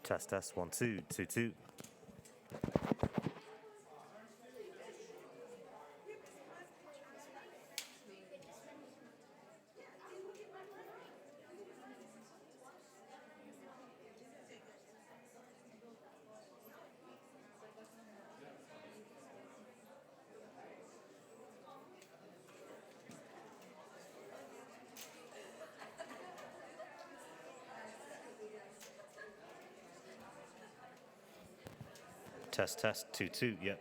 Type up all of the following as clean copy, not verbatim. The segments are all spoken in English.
Test, test, 1, 2, 2, 2. Test, test, 2, 2, yep.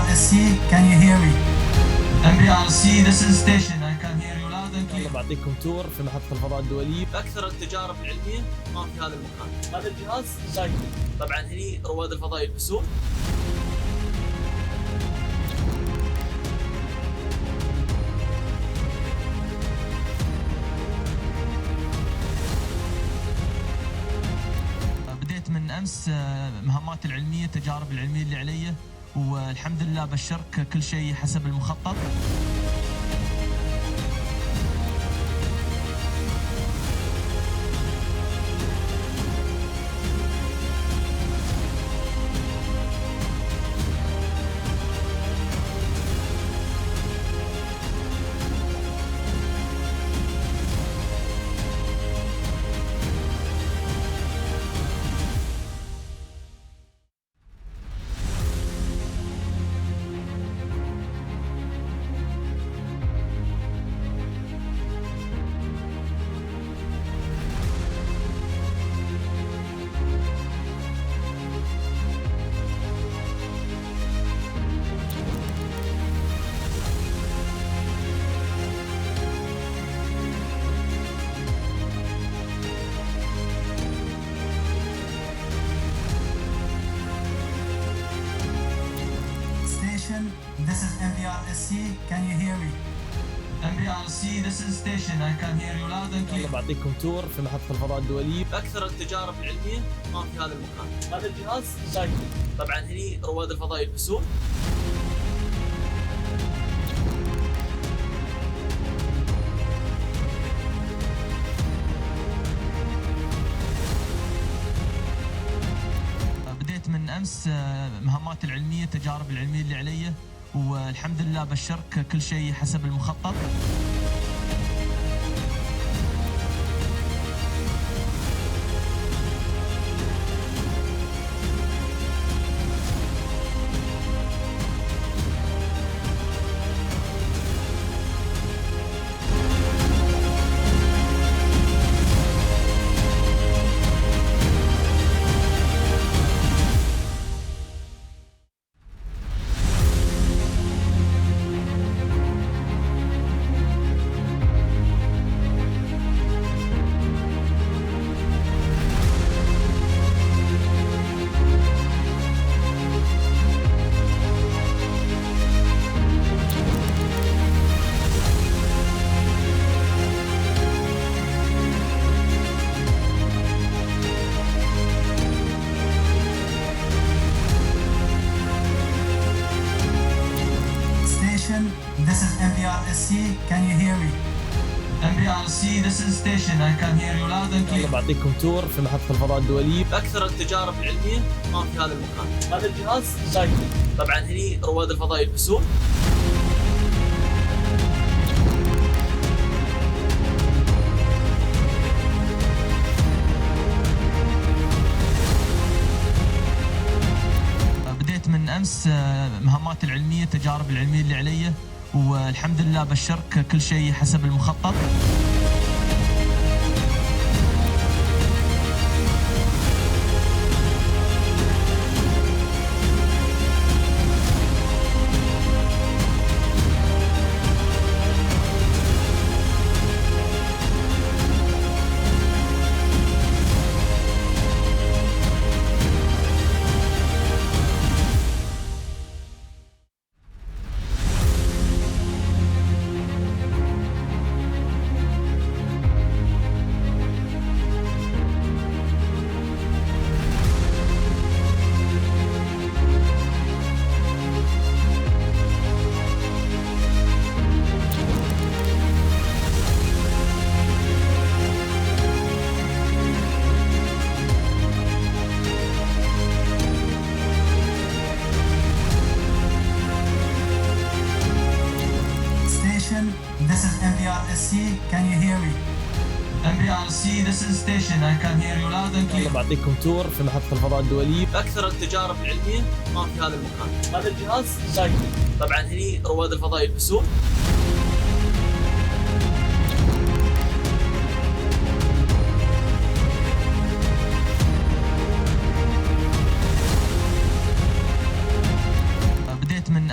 MBRSC, can you hear me? MBRC, this is station. I can hear you loud and clear. بعطيكم تور في محطة الفضاء الدولية. أكثر التجارب العلمية ما في هذا المكان. هذا الجهاز شايف. طبعا هني رواد الفضاء يلبسون. بديت من أمس مهمات العلمية، التجارب العلمية اللي علي، والحمد لله بشرك كل شيء حسب المخطط. This is MBRSC, can you hear me? MBRC, this is station. I can hear you loud and clear. بعطيكم تور في محطة الفضاء الدولية. أكثر التجارب العلمية ما في هذا المكان. هذا الجهاز شايف. طبعا هني رواد الفضاء يلبسون. بديت من أمس مهمات العلمية، التجارب العلمية اللي علي، والحمد لله بشرك كل شيء حسب المخطط. This is MBRSC, can you hear me? MBRC, this is station. I can hear you loud and clear. بعطيكم تور في محطة الفضاء الدولية. أكثر التجارب العلمية ما في هذا المكان. هذا الجهاز شايف. طبعا هني رواد الفضاء يلبسون. بديت من أمس مهمات العلمية، التجارب العلمية اللي علي، والحمد لله بشرك كل شيء حسب المخطط. This is MBRSC, can you hear me? MBRC, this is station. I can hear you loud and clear. بعطيكم تور في محطة الفضاء الدولية. أكثر التجارب العلمية ما في هذا المكان. هذا الجهاز شايف. طبعا هني رواد الفضاء يلبسون. بديت من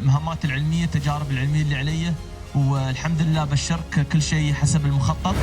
مهمات العلمية التجارب العلمية اللي علي، والحمد لله بشرك كل شيء حسب المخطط.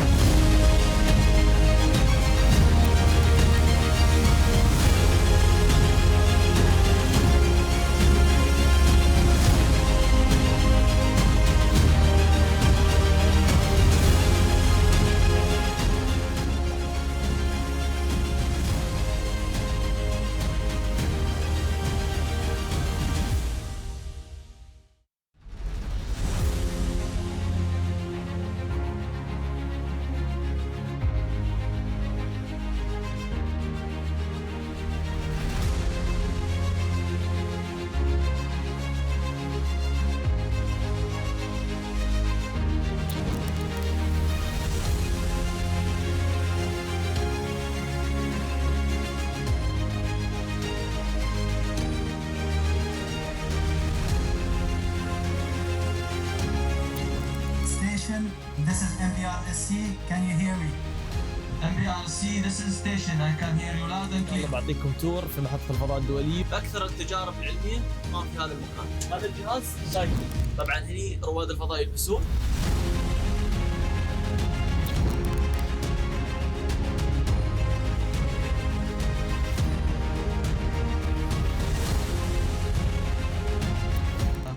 Station, this is MBRSC. Can you hear me? MBRC, this is station. I can hear you loud and clear. بعطيكم تور في محطة الفضاء الدولية. أكثر التجارب العلمية تقام في هذا المكان. هذا الجهاز شايفه. طبعا هني رواد الفضاء يلبسوه.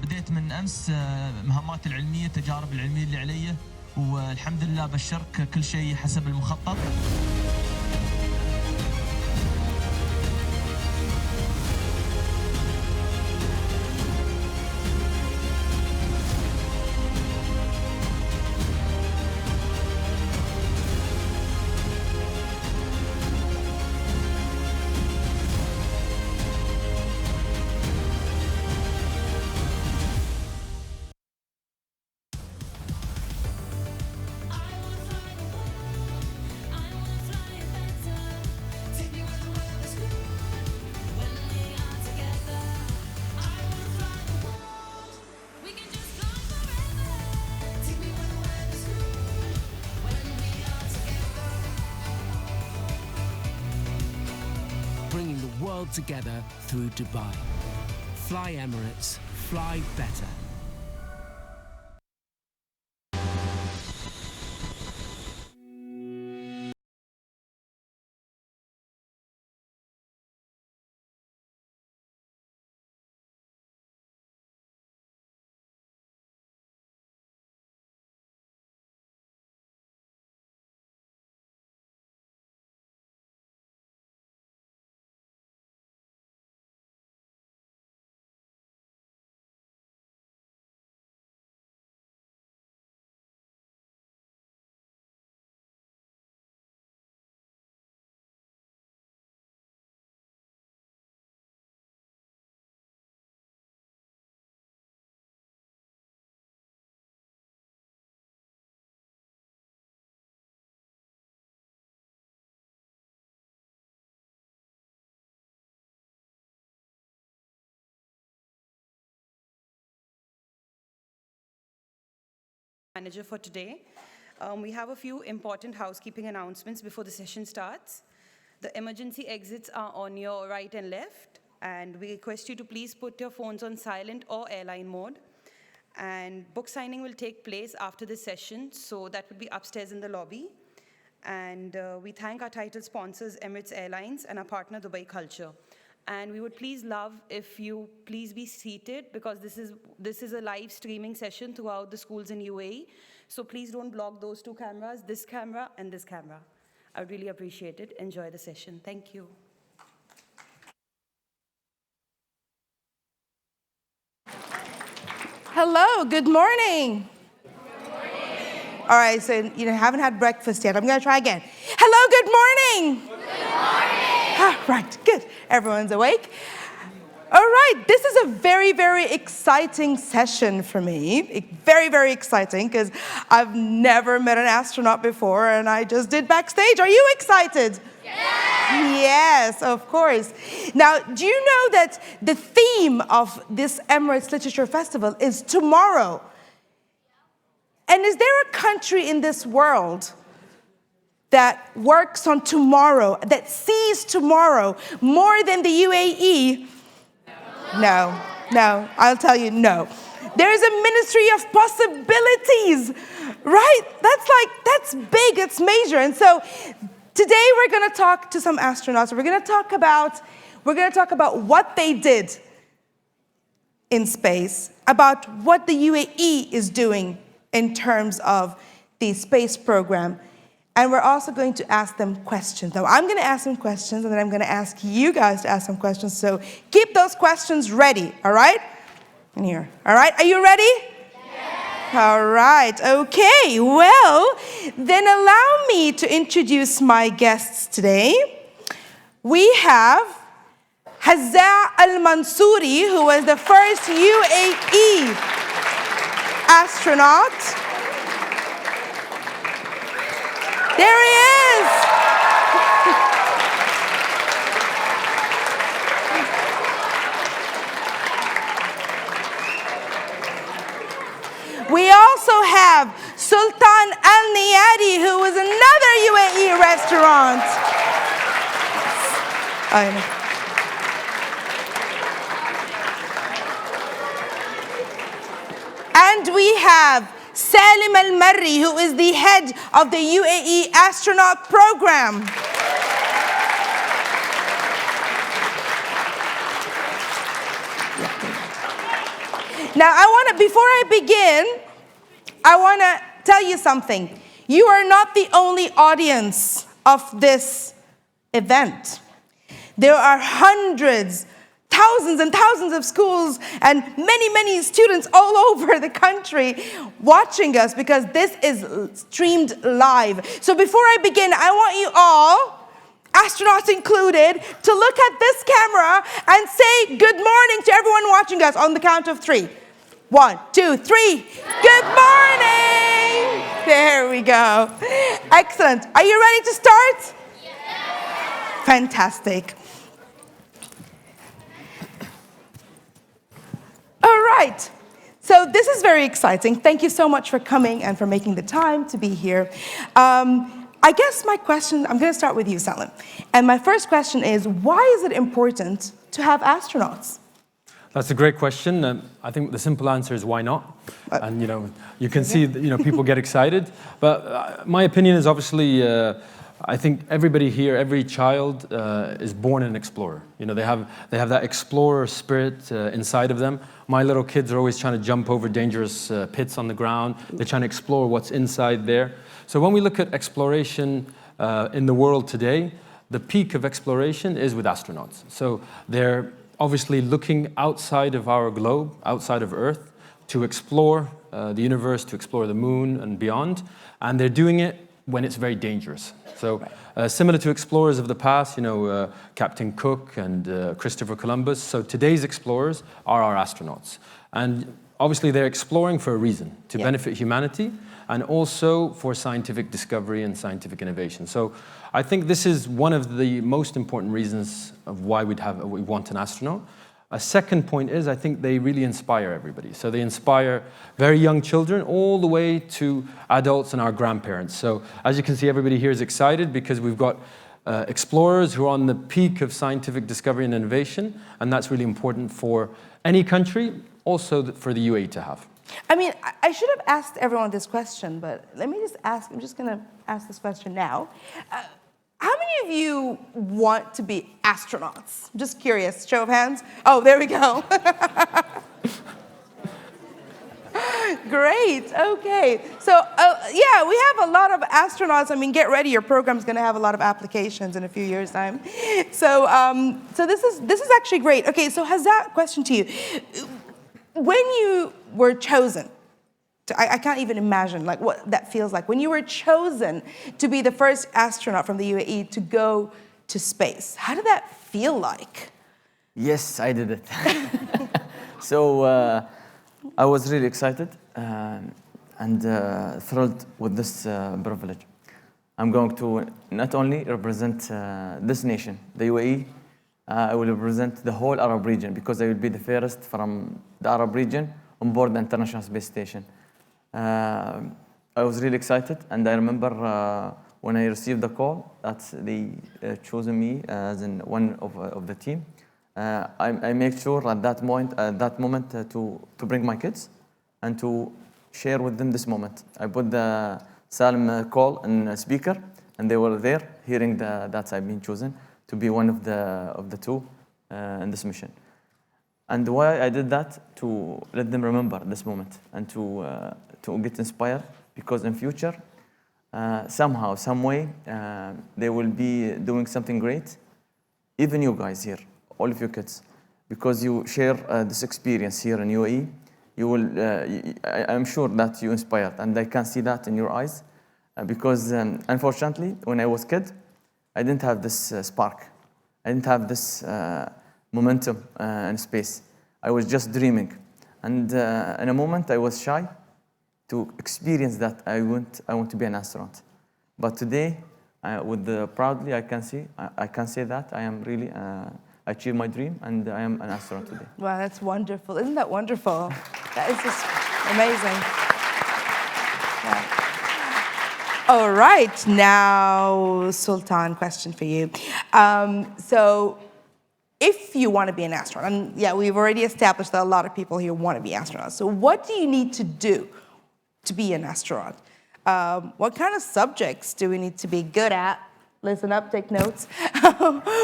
بديت من أمس مهمات العلمية التجارب العلمية اللي علي، والحمد لله بشرك كل شيء حسب المخطط. Bringing the world together through Dubai. Fly Emirates, fly better. Manager for today. We have a few important housekeeping announcements before the session starts. The emergency exits are on your right and left, and we request you to please put your phones on silent or airline mode. And book signing will take place after this session, so that will be upstairs in the lobby. And we thank our title sponsors, Emirates Airlines, and our partner, Dubai Culture. And we would please love if you please be seated, because this is a live streaming session throughout the schools in UAE. So please don't block those two cameras, this camera and this camera. I would really appreciate it. Enjoy the session. Thank you. Hello, good morning. All right, so you haven't had breakfast yet. I'm going to try again. Hello, good morning. Good morning. Right, good. Everyone's awake. All right, this is a very, very exciting session for me. Very, very exciting, because I've never met an astronaut before, and I just did backstage. Are you excited? Yes, of course. Now, do you know that the theme of this Emirates Literature Festival is tomorrow? And is there a country in this world that works on tomorrow, that sees tomorrow more than the UAE? No. No, I'll tell you no. There is a ministry of possibilities, right? That's big, it's major. And so today we're going to talk to some astronauts. We're going to talk about what they did in space, about what the UAE is doing in terms of the space program. And we're also going to ask them questions. Now, I'm going to ask them questions, and then I'm going to ask you guys to ask some questions. So keep those questions ready, all right? In here. All right, are you ready? Yes. All right, okay. Well, then allow me to introduce my guests today. We have Hazza Al-Mansouri, who was the first UAE astronaut. There he is. We also have Sultan Al Niyadi, who is another UAE restaurant. I know. And we have Salim Al-Marri, who is the head of the UAE astronaut program. Now, before I begin, I want to tell you something. You are not the only audience of this event. There are hundreds, thousands and thousands of schools and many students all over the country watching us because this is streamed live. So before I begin, I want you all, astronauts included, to look at this camera and say good morning to everyone watching us on the count of 3. 1, 2, 3. Good morning. There we go. Excellent. Are you ready to start? Yes. Fantastic. All right. So this is very exciting. Thank you so much for coming and for making the time to be here. I guess my question, I'm going to start with you, Salim. And my first question is, why is it important to have astronauts? That's a great question. I think the simple answer is why not? And you can see people get excited. But my opinion is obviously, I think everybody here, every child is born an explorer. They have that explorer spirit inside of them. My little kids are always trying to jump over dangerous pits on the ground. They're trying to explore what's inside there. So when we look at exploration in the world today, the peak of exploration is with astronauts. So they're obviously looking outside of our globe, outside of Earth, to explore the universe, to explore the moon and beyond. And they're doing it when it's very dangerous. So similar to explorers of the past, Captain Cook and Christopher Columbus. So today's explorers are our astronauts. And obviously they're exploring for a reason, to benefit humanity and also for scientific discovery and scientific innovation. So I think this is one of the most important reasons of why we want an astronaut. A second point is I think they really inspire everybody. So they inspire very young children all the way to adults and our grandparents. So as you can see, everybody here is excited because we've got explorers who are on the peak of scientific discovery and innovation, and that's really important for any country, also for the UAE to have. I mean, I should have asked everyone this question, but let me just ask, I'm just going to ask this question now. How many of you want to be astronauts? I'm just curious, show of hands. Oh, there we go. Great, okay. So, yeah, we have a lot of astronauts. I mean, get ready, your program's gonna have a lot of applications in a few years' time. So, so this is actually great. Okay, so Hazza, question to you. When you were chosen, I can't even imagine like what that feels like. When you were chosen to be the first astronaut from the UAE to go to space, how did that feel like? Yes, I did it. So I was really excited and thrilled with this privilege. I'm going to not only represent this nation, the UAE, I will represent the whole Arab region because I will be the first from the Arab region on board the International Space Station. I was really excited, and I remember when I received the call that they chosen me as one of the team. I make sure at that moment to bring my kids and to share with them this moment. I put the Salim call in speaker, and they were there hearing that I've been chosen to be one of the two in this mission. And why I did that, to let them remember this moment and to get inspired, because in future, somehow, some way, they will be doing something great. Even you guys here, all of you kids, because you share this experience here in UAE, you will. I'm sure that you inspired, and I can see that in your eyes, because unfortunately, when I was kid, I didn't have this spark. I didn't have this momentum in space. I was just dreaming, and in a moment I was shy to experience that I want to be an astronaut. But today, proudly I can say that I am really achieved my dream, and I am an astronaut today. Wow, that's wonderful. Isn't that wonderful? That is just amazing. Yeah. All right, now, Sultan, question for you. So, if you want to be an astronaut, and yeah, we've already established that a lot of people here want to be astronauts. So, what do you need to do to be an astronaut? What kind of subjects do we need to be good at? Listen up, take notes.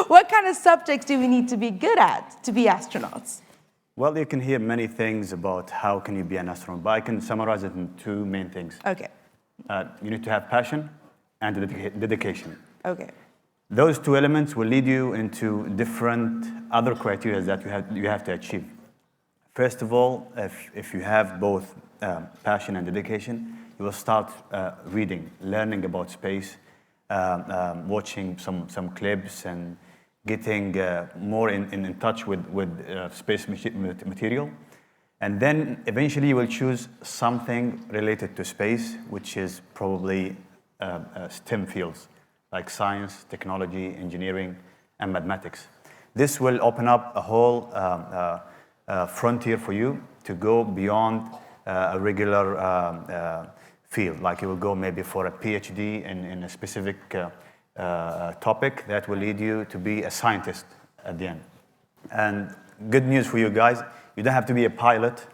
What kind of subjects do we need to be good at to be astronauts? Well, you can hear many things about how can you be an astronaut, but I can summarize it in two main things. Okay. You need to have passion and dedication. Okay. Those two elements will lead you into different other criteria that you have to achieve. First of all, if you have both passion and dedication, you will start reading, learning about space, watching some clips, and getting more in touch with space material. And then eventually you will choose something related to space, which is probably STEM fields, like science, technology, engineering, and mathematics. This will open up a whole frontier for you to go beyond a regular field. Like you will go maybe for a PhD in a specific topic that will lead you to be a scientist at the end. And good news for you guys, you don't have to be a pilot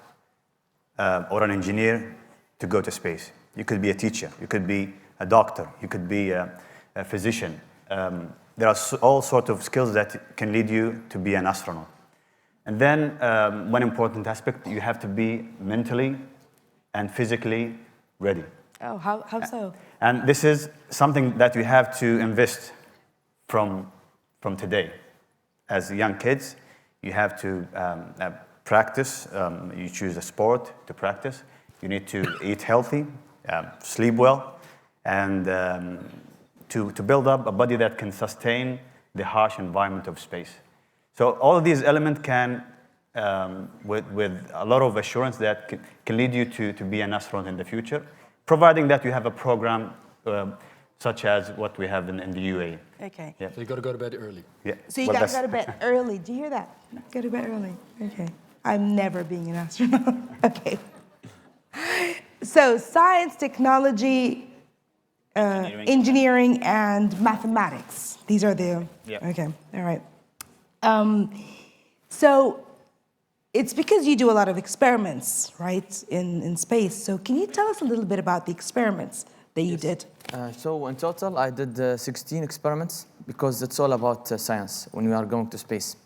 or an engineer to go to space. You could be a teacher, you could be a doctor, you could be a physician. There are all sorts of skills that can lead you to be an astronaut. And then one important aspect, you have to be mentally and physically ready. Oh, how so? And this is something that you have to invest from today. As young kids, you have to practice. You choose a sport to practice. You need to eat healthy, sleep well, and to build up a body that can sustain the harsh environment of space. So all of these elements can, with a lot of assurance, that can lead you to be an astronaut in the future, providing that you have a program such as what we have in the UAE. Okay. Yeah. So you got to go to bed early. Yeah. So you got to go to bed early. Do you hear that? Go to bed early. Okay. I'm never being an astronaut. Okay. So science, technology, engineering, and mathematics. These are the... Yeah. Okay. All right. So it's because you do a lot of experiments, right, in space. So can you tell us a little bit about the experiments that you did? So in total, I did 16 experiments, because it's all about science when we are going to space.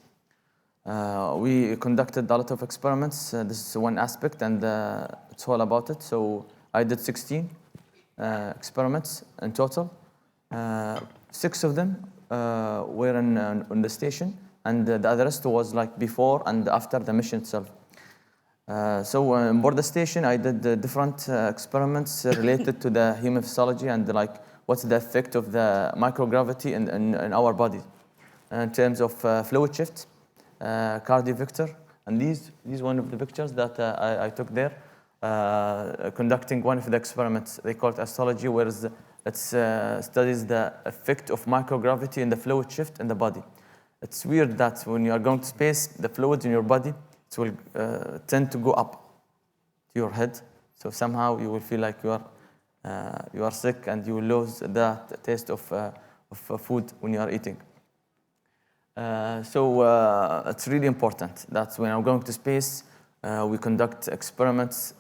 We conducted a lot of experiments. This is one aspect, and it's all about it. So I did 16 experiments in total. 6 of them were on the station, and the rest was like before and after the mission itself. So on board the station, I did different experiments related to the human physiology and like what's the effect of the microgravity in our body in terms of fluid shift, cardiovector, and these one of the pictures that I took there, conducting one of the experiments. They call it astrology, where it studies the effect of microgravity in the fluid shift in the body. It's weird that when you are going to space, the fluids in your body will tend to go up to your head. So somehow you will feel like you are sick, and you will lose the taste of food when you are eating. So it's really important that when I'm going to space, we conduct experiments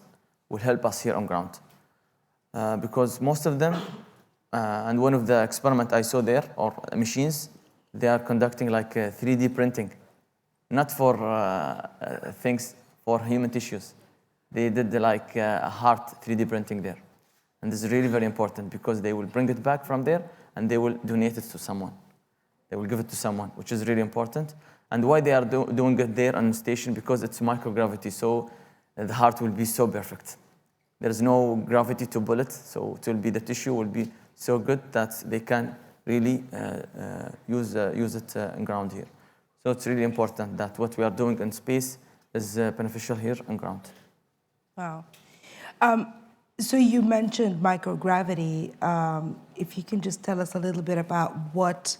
will help us here on ground. Because most of them, and one of the experiment I saw there, or machines, they are conducting like 3D printing, not for things for human tissues. They did like a heart 3D printing there. And this is really very important because they will bring it back from there and they will donate it to someone. They will give it to someone, which is really important. And why they are doing it there on station? Because it's microgravity, so the heart will be so perfect. There's no gravity to pull it, so it will be, the tissue will be so good that they can really use it on ground here. So it's really important that what we are doing in space is beneficial here on ground. Wow. So you mentioned microgravity. If you can just tell us a little bit about what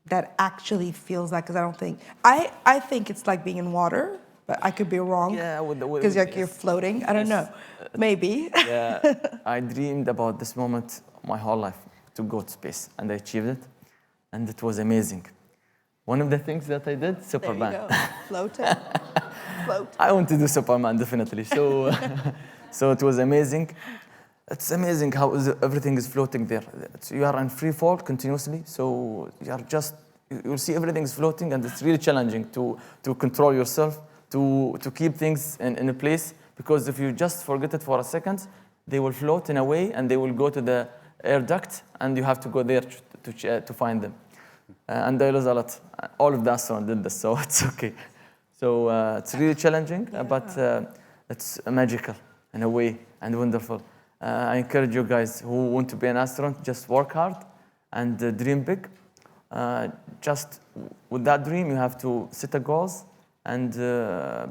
that actually feels like, because I don't think, I think it's like being in water, but I could be wrong. Yeah, because you're floating. I don't know. Maybe. Yeah, I dreamed about this moment my whole life, to go to space, and I achieved it, and it was amazing. One of the things that I did, Superman. There you go. Floating. Float. I want to do Superman, definitely. So, so it was amazing. It's amazing how everything is floating there. You are in free fall continuously, so you are just, you'll see everything is floating, and it's really challenging to control yourself, to keep things in a place, because if you just forget it for a second, they will float in a way, and they will go to the air duct, and you have to go there to find them. And I lose a lot. All of the astronauts did this, so it's okay. So it's really challenging, but it's magical in a way and wonderful. I encourage you guys who want to be an astronaut, just work hard and dream big. Just with that dream, you have to set a goals, and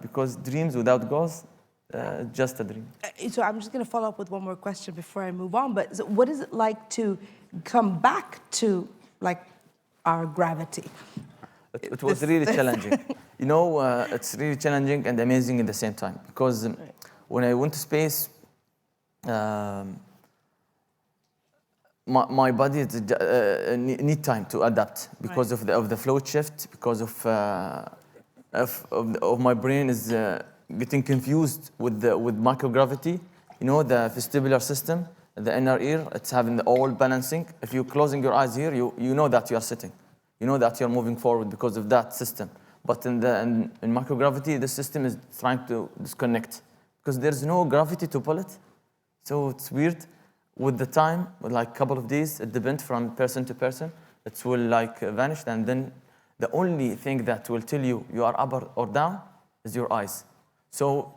because dreams without goals, just a dream. So I'm just going to follow up with one more question before I move on. But what is it like to come back to like our gravity? It was really challenging. You know, it's really challenging and amazing at the same time, because when I went to space, my body need time to adapt because of the float shift, because of my brain is getting confused with microgravity. You know, the vestibular system, the inner ear, it's having the all balancing. If you're closing your eyes here, you know that you are sitting. You know that you're moving forward because of that system. But in microgravity, the system is trying to disconnect because there's no gravity to pull it. So it's weird. With the time, with like a couple of days, it depends from person to person. It will like vanish, and then the only thing that will tell you you are up or down is your eyes. So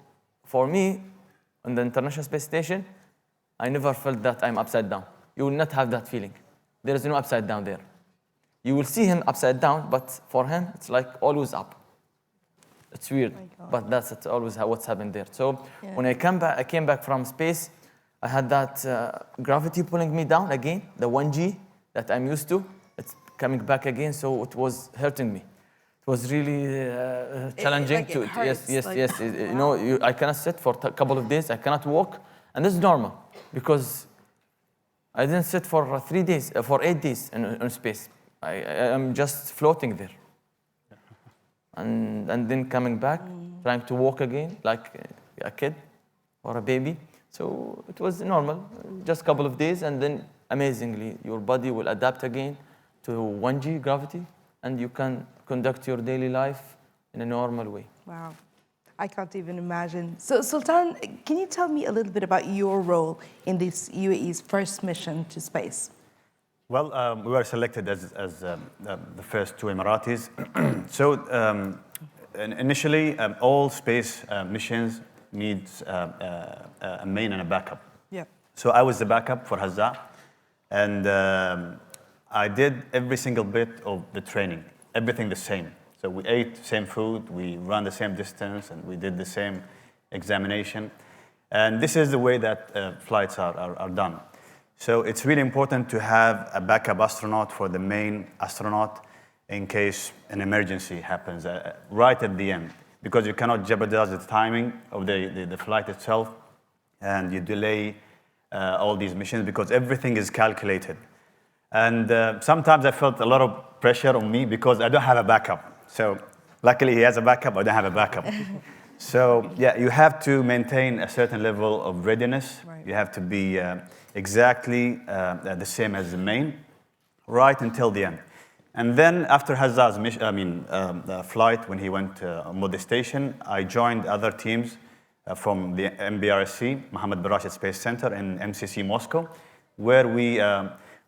for me, on the International Space Station, I never felt that I'm upside down. You will not have that feeling. There is no upside down there. You will see him upside down, but for him, it's like always up. It's weird, but that's always what's happened there. So when I came back from space, I had that gravity pulling me down again, the 1G that I'm used to. It's coming back again, so it was hurting me. It was really challenging. Yes. You know, I cannot sit for a couple of days. I cannot walk, and this is normal because I didn't sit for 3 days, for 8 days in space. I'm just floating there, and then coming back, trying to walk again like a kid or a baby. So it was normal, just a couple of days, and then amazingly, your body will adapt again to 1G gravity, and you can conduct your daily life in a normal way. Wow, I can't even imagine. So Sultan, can you tell me a little bit about your role in this UAE's first mission to space? Well, we were selected as the first two Emiratis. So initially, all space missions needs a main and a backup. Yeah. So I was the backup for Hazza, and I did every single bit of the training, everything the same. So we ate the same food, we ran the same distance, and we did the same examination. And this is the way that flights are done. So it's really important to have a backup astronaut for the main astronaut in case an emergency happens right at the end, because you cannot jeopardize the timing of the flight itself, and you delay all these missions because everything is calculated. And sometimes I felt a lot of pressure on me because I don't have a backup. So luckily he has a backup, I don't have a backup. So yeah, you have to maintain a certain level of readiness. Right. You have to be exactly the same as the main, right until the end. And then after Hazza's flight, when he went on board the station, I joined other teams from the MBRSC, Mohammed bin Rashid Space Center in MCC Moscow, where we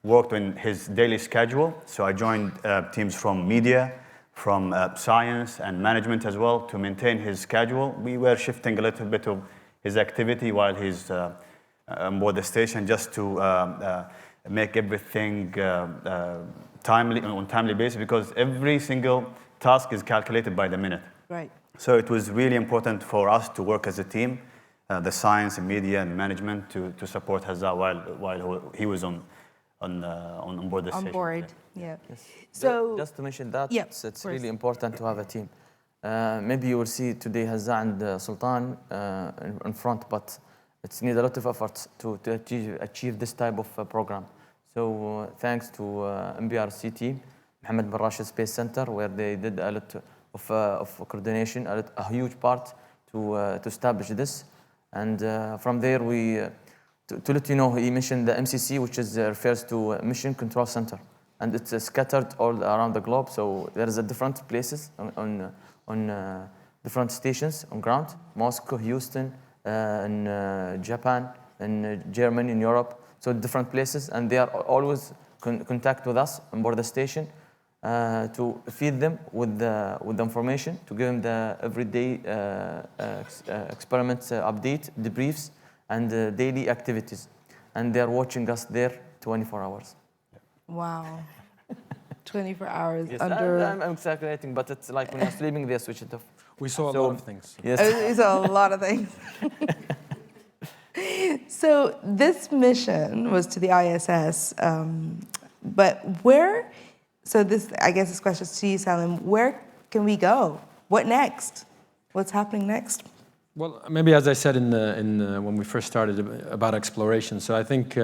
worked on his daily schedule. So I joined teams from media, from science and management as well to maintain his schedule. We were shifting a little bit of his activity while he's on board the station just to make everything on timely basis, because every single task is calculated by the minute. Right. So it was really important for us to work as a team, the science and media and management, to support Hazza while he was on board the station. On board, yeah. Yes. So just to mention that, yeah, it's really important to have a team. Maybe you will see today Hazza and Sultan in front, but it's need a lot of efforts to achieve this type of program. So thanks to MBRC team, Mohammed bin Rashid Space Center, where they did a lot of coordination, a huge part to establish this. And from there, to let you know, he mentioned the MCC, which refers to Mission Control Center. And it's scattered all around the globe. So there is different places on different stations on ground, Moscow, Houston, in Japan, in Germany, in Europe. So different places, and they are always contact with us on board the station to feed them with the information, to give them the everyday experiments update, debriefs, and daily activities. And they are watching us there 24 hours. wow, 24 hours Yes, under. I'm exaggerating, but it's like when you're sleeping, they switch it off. We saw a lot of things. Yes. It's a lot of things. So this mission was to the ISS, but where? So this, I guess, this question is to you, Salim. Where can we go? What next? What's happening next? Well, maybe as I said when we first started about exploration. So I think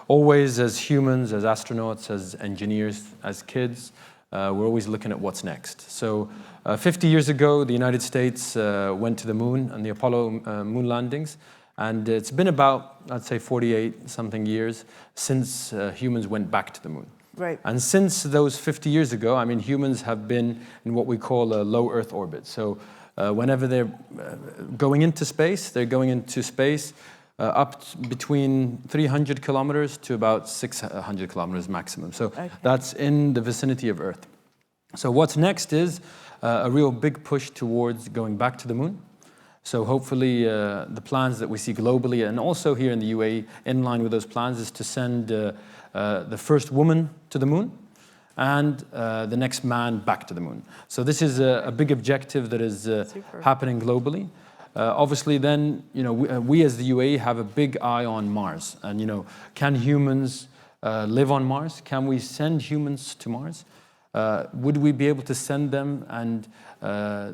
always as humans, as astronauts, as engineers, as kids, we're always looking at what's next. So 50 years ago, the United States went to the moon on the Apollo moon landings. And it's been about, I'd say, 48-something years since humans went back to the moon. Right. And since those 50 years ago, I mean, humans have been in what we call a low Earth orbit. So whenever they're going into space, they're going into space up between 300 kilometers to about 600 kilometers maximum. So that's in the vicinity of Earth. So what's next is a real big push towards going back to the moon. So hopefully the plans that we see globally and also here in the UAE, in line with those plans, is to send the first woman to the moon and the next man back to the moon. So this is a big objective that is happening globally. Obviously then, we as the UAE have a big eye on Mars. And, can humans live on Mars? Can we send humans to Mars? Would we be able to send them and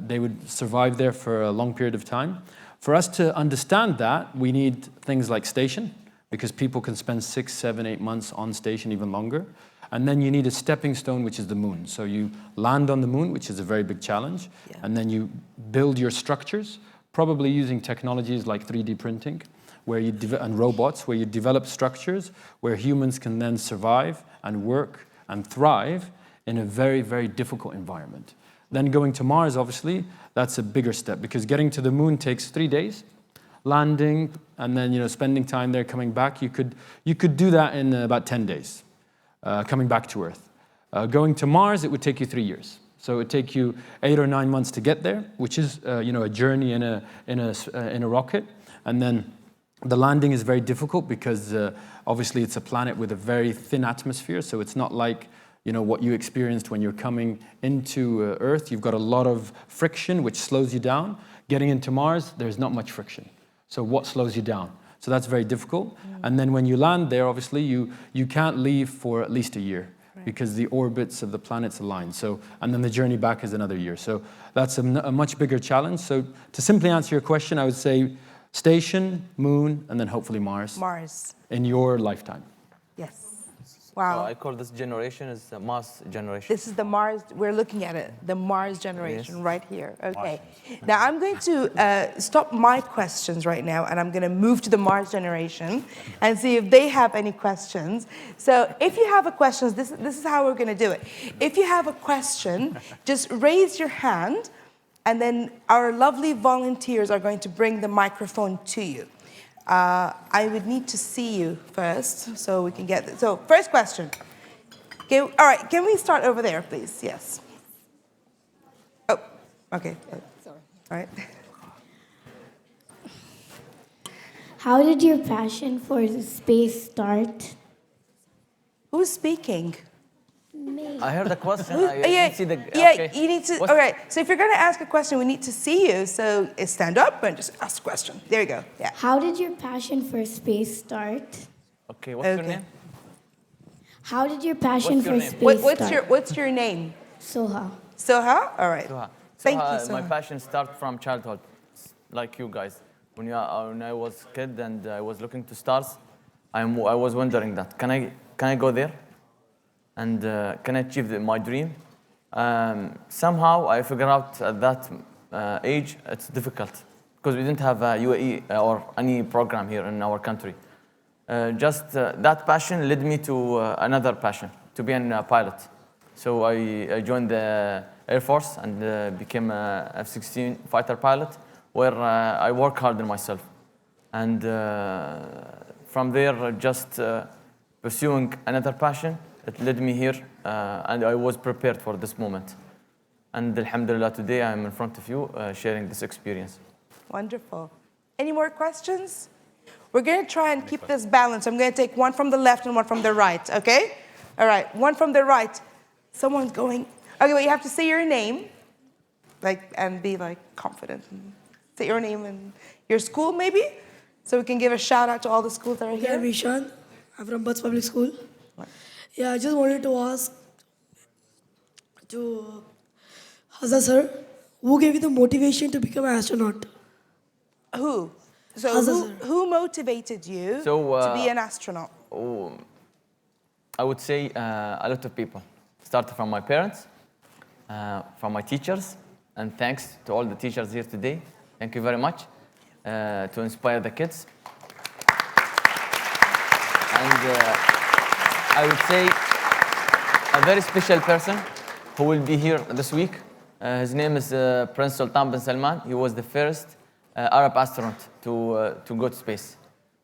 they would survive there for a long period of time? For us to understand that, we need things like station, because people can spend 6, 7, 8 months on station, even longer. And then you need a stepping stone, which is the moon. So you land on the moon, which is a very big challenge, and then you build your structures, probably using technologies like 3D printing, and robots, where you develop structures where humans can then survive and work and thrive in a very, very difficult environment. Then going to Mars, obviously, that's a bigger step, because getting to the moon takes 3 days, landing, and then spending time there, coming back. You could do that in about 10 days, coming back to Earth. Going to Mars, it would take you 3 years. So it would take you 8 or 9 months to get there, which is a journey in a rocket. And then the landing is very difficult because obviously it's a planet with a very thin atmosphere, so it's not like what you experienced when you're coming into Earth. You've got a lot of friction, which slows you down. Getting into Mars, there's not much friction. So what slows you down? So that's very difficult. And then when you land there, obviously, you can't leave for at least a year, because the orbits of the planets align. So, and then the journey back is another year. So that's a much bigger challenge. So to simply answer your question, I would say station, moon, and then hopefully Mars. Mars. In your lifetime. Yes. Wow. I call this generation is Mars generation. This is the Mars, we're looking at it, the Mars generation Yes. right here. Okay. Now I'm going to stop my questions right now and I'm going to move to the Mars generation and see if they have any questions. So if you have a question, this is how we're going to do it. If you have a question, just raise your hand and then our lovely volunteers are going to bring the microphone to you. I would need to see you first so we can get this. So first question. Okay, all right, can we start over there, please? Yes. Oh, okay. Sorry. All right. How did your passion for the space start? Who's speaking? Me. I heard the question. Who- I didn't see the. yeah, okay. you need to, What's- all right. So if you're gonna ask a question, we need to see you. So stand up and just ask a question. There you go, yeah. How did your passion for space start? Okay, what's your Okay. name? How did your passion What's your for name? space What's your name? Soha. Soha? All right. Suha. Thank Suha, you, My Soha. passion started from childhood, like you guys. When I was a kid and I was looking to stars, I was wondering that can I go there, and can I achieve my dream? Somehow I figured out at that age it's difficult because we didn't have a UAE or any program here in our country. That passion led me to another passion, to be a pilot. So I joined the Air Force and became a F-16 fighter pilot, where I work hard on myself. And from there, pursuing another passion, it led me here, and I was prepared for this moment. And alhamdulillah, today I'm in front of you sharing this experience. Wonderful. Any more questions? We're going to try and keep this balanced. I'm going to take one from the left and one from the right, okay? All right, one from the right. Someone's going. Okay, well, you have to say your name, and be confident. Say your name and your school, maybe, so we can give a shout out to all the schools that are here. I'm Ishan. I'm from Butts Public School. Yeah, I just wanted to ask to Hazza sir, who gave you the motivation to become an astronaut? Who? So Hazza sir. who motivated you So, to be an astronaut? I would say a lot of people. Started from my parents, from my teachers, and thanks to all the teachers here today. Thank you very much to inspire the kids. And I would say a very special person who will be here this week. His name is Prince Sultan bin Salman. He was the first Arab astronaut to go to space.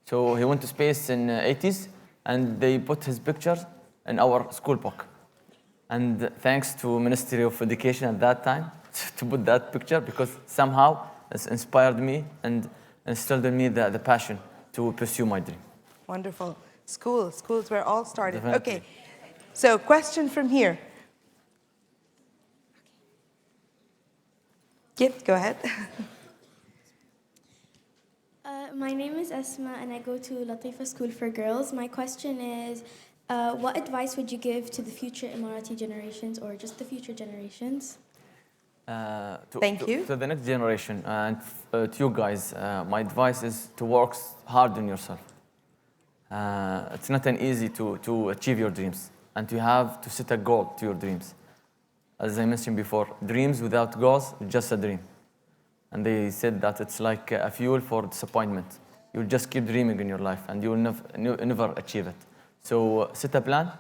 So he went to space in the 80s, and they put his picture in our school book. And thanks to Ministry of Education at that time to put that picture, because somehow it's inspired me and instilled in me the passion to pursue my dream. Wonderful. Schools where it all started. Definitely. Okay, so question from here. Yep, go ahead. My name is Esma and I go to Latifa School for Girls. My question is, what advice would you give to the future Emirati generations or just the future generations? Thank you. To the next generation and to you guys, my advice is to work hard on yourself. It's not an easy to achieve your dreams, and you have to set a goal to your dreams. As I mentioned before, dreams without goals is just a dream. And they said that it's like a fuel for disappointment. You'll just keep dreaming in your life and you will never achieve it. So set a plan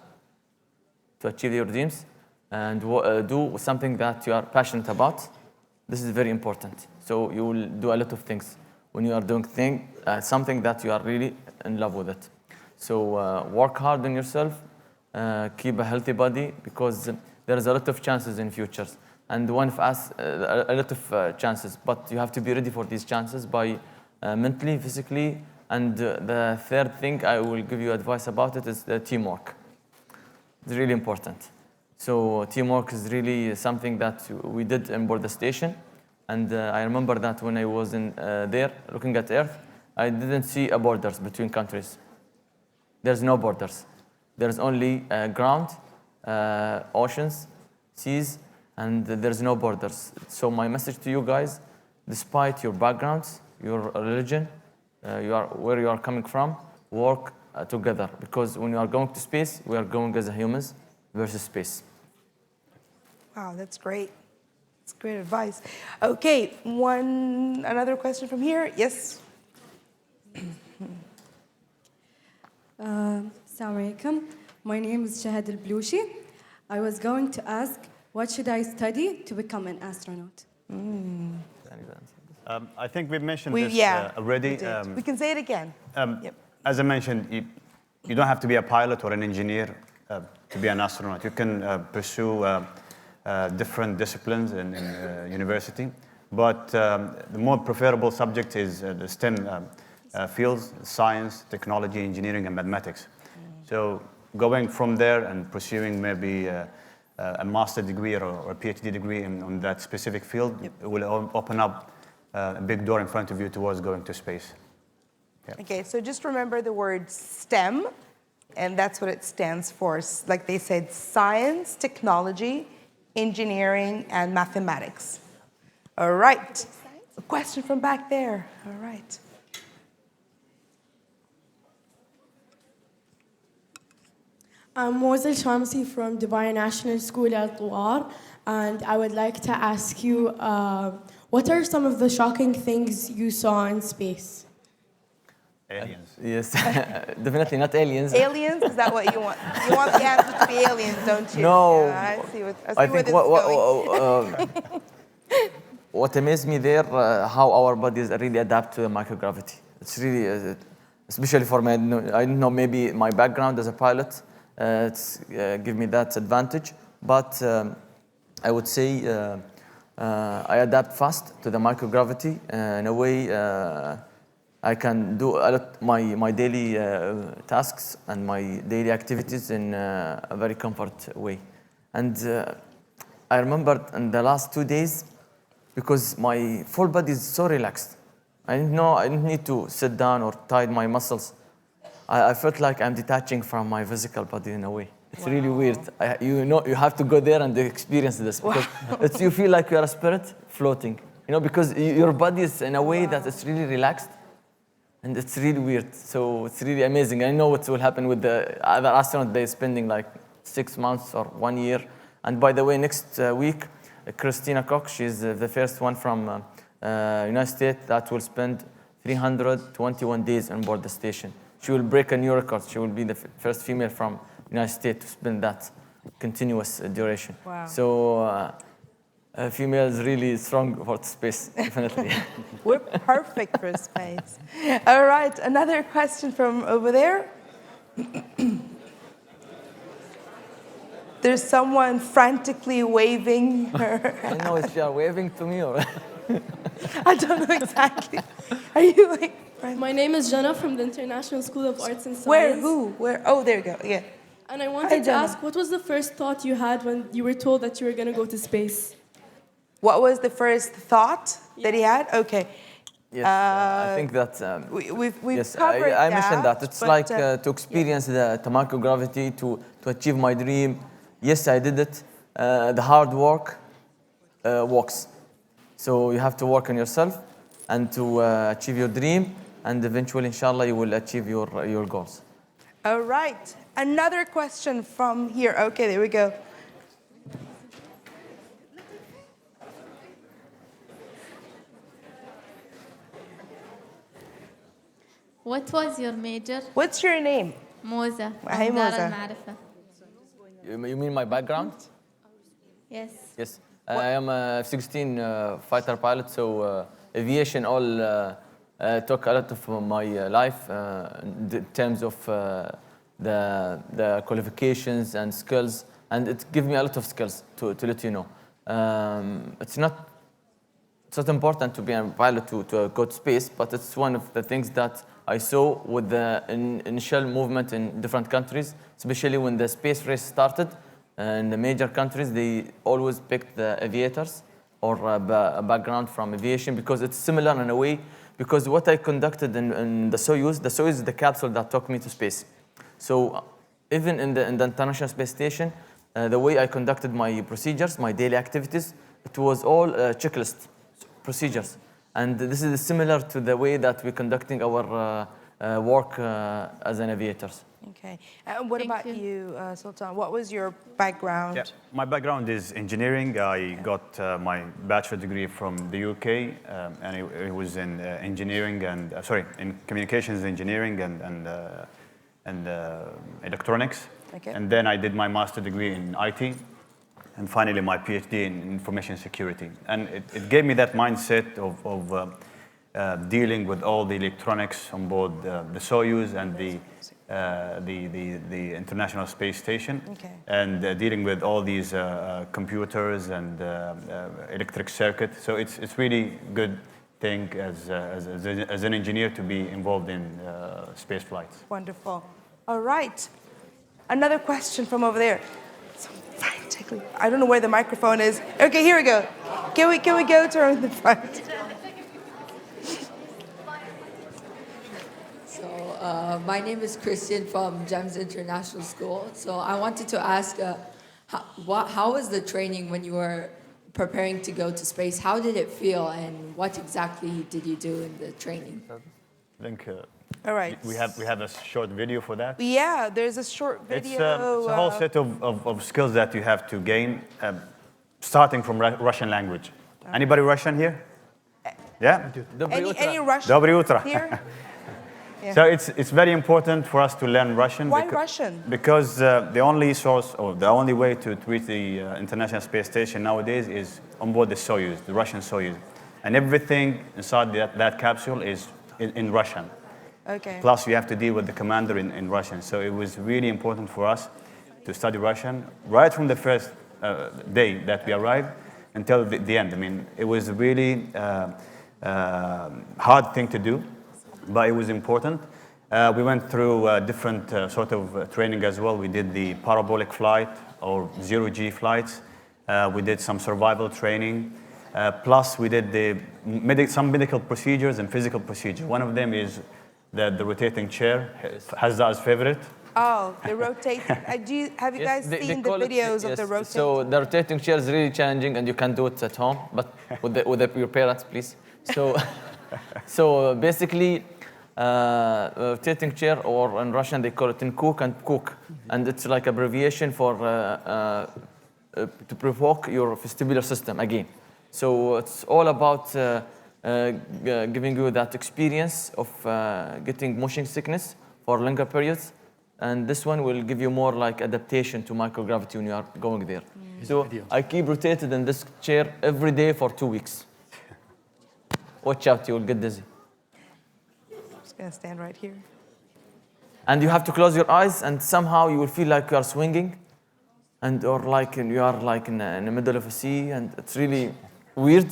to achieve your dreams and do something that you are passionate about. This is very important. So you will do a lot of things when you are doing something that you are really in love with it. So work hard on yourself, keep a healthy body, because there is a lot of chances in futures. And one of us, a lot of chances, but you have to be ready for these chances by mentally, physically, and the third thing I will give you advice about it is the teamwork. It's really important. So teamwork is really something that we did on board the station, and I remember that when I was there looking at Earth, I didn't see borders between countries. There's no borders. There's only ground, oceans, seas, and there's no borders. So my message to you guys, despite your backgrounds, your religion, where you are coming from, work together, because when you are going to space, we are going as humans versus space. Wow, that's great. That's great advice. Okay, another question from here. Yes. Assalamu alaikum. My name is Shahad Al-Blushi. I was going to ask, what should I study to become an astronaut? I think we've mentioned We- this yeah, already. we did. We can say it again. Yep. As I mentioned, you don't have to be a pilot or an engineer to be an astronaut. You can pursue different disciplines in university, but the more preferable subject is the STEM fields: science, technology, engineering, and mathematics. So going from there and pursuing maybe a master degree or a PhD degree on that specific field, it will open up a big door in front of you towards going to space. Okay, so just remember the word STEM, and that's what it stands for. Like they said, science, technology, engineering, and mathematics. All right. A question from back there. All right. I'm Mosel Shamsi from Dubai National School Al Tuwar, and I would like to ask you, what are some of the shocking things you saw in space? Aliens. Yes, definitely not aliens. Aliens? Is that what you want? You want the answer to be aliens, don't you? No. Yeah, I see where think this is going. what amazed me there, how our bodies really adapt to the microgravity. It's really, especially for me, I don't know, maybe my background as a pilot, it's give me that advantage. But I would say I adapt fast to the microgravity in a way. I can do a lot my daily tasks and my daily activities in a very comfort way. And I remember in the last 2 days, because my full body is so relaxed. I didn't need to sit down or tighten my muscles. I felt like I'm detaching from my physical body in a way. It's really weird. You have to go there and experience this, because you feel like you are a spirit floating. Because your body is in a way that it's really relaxed. And it's really weird. So it's really amazing. I know what will happen with the other astronauts. They're spending like 6 months or 1 year. And by the way, next week, Christina Koch, she's the first one from United States that will spend 321 days on board the station. She will break a new record. She will be the first female from United States to spend that continuous duration. Wow. So female is really strong for space, definitely. We're perfect for space. All right, another question from over there. There's someone frantically waving her. I don't know if you are waving to me or. I don't know exactly. Are you like? My name is Jana from the International School of Arts and Science. Where? Who? Where? Oh, there you go. Yeah. And I wanted to ask, what was the first thought you had when you were told that you were going to go to space? What was the first thought that he had? Okay. Yes, I think that we've yes, covered I mentioned that. It's but, like to experience the microgravity, to achieve my dream. Yes, I did it. The hard work works. So you have to work on yourself and to achieve your dream, and eventually, inshallah, you will achieve your goals. All right. Another question from here. Okay, there we go. What was your major? What's your name? Moza. Hi, Moza. You mean my background? Yes. Yes. I am a F-16 fighter pilot, so aviation all took a lot of my life in terms of the qualifications and skills, and it gave me a lot of skills to let you know. It's not important to be a pilot to go to space, but it's one of the things that I saw with the initial movement in different countries, especially when the space race started. In the major countries, they always picked the aviators or a background from aviation because it's similar in a way. Because what I conducted in the Soyuz is the capsule that took me to space. So even in the International Space Station, the way I conducted my procedures, my daily activities, it was all checklist procedures. And this is similar to the way that we're conducting our work as an aviators. Okay. And what about you, Sultan? What was your background? Yeah, my background is engineering. I got my bachelor degree from the UK, and it was in engineering and in communications engineering and electronics. Okay. And then I did my master degree in IT, and finally my PhD in information security. And it gave me that mindset of dealing with all the electronics on board the Soyuz and the International Space Station, and dealing with all these computers and electric circuit. So it's really good thing as an engineer to be involved in space flights. Wonderful. All right. Another question from over there. So frantically. I don't know where the microphone is. Okay, here we go. Can we go to the front? My name is Christian from GEMS International School. So I wanted to ask, how was the training when you were preparing to go to space? How did it feel, and what exactly did you do in the training? I think all right. we have a short video for that. Yeah, there's a short video. It's a whole set of skills that you have to gain, starting from Russian language. Anybody Russian here? Yeah? Any Russian Dobry utro. here? Yeah. So it's very important for us to learn Russian. Why Russian? Because the only source, or the only way to reach the International Space Station nowadays is on board the Soyuz, the Russian Soyuz. And everything inside that capsule is in Russian. Okay. Plus, you have to deal with the commander in Russian. So it was really important for us to study Russian right from the first day that we arrived until the end. I mean, it was a really hard thing to do, but it was important. We went through different sort of training as well. We did the parabolic flight or zero-G flights. We did some survival training. Plus, we did some medical procedures and physical procedures. One of them is the rotating chair, Hazza's favorite. Oh, the rotating. Have you guys seen the videos of the rotating? So the rotating chair is really challenging, and you can do it at home, but with your parents, please. So basically, rotating chair, or in Russian they call it nkuk and kuk, and it's like abbreviation for to provoke your vestibular system again. So it's all about giving you that experience of getting motion sickness for longer periods, and this one will give you more like adaptation to microgravity when you are going there. So I keep rotated in this chair every day for 2 weeks. Watch out, you will get dizzy. I'm just gonna stand right here. And you have to close your eyes, and somehow you will feel like you are swinging, or like you are like in the middle of a sea, and it's really weird.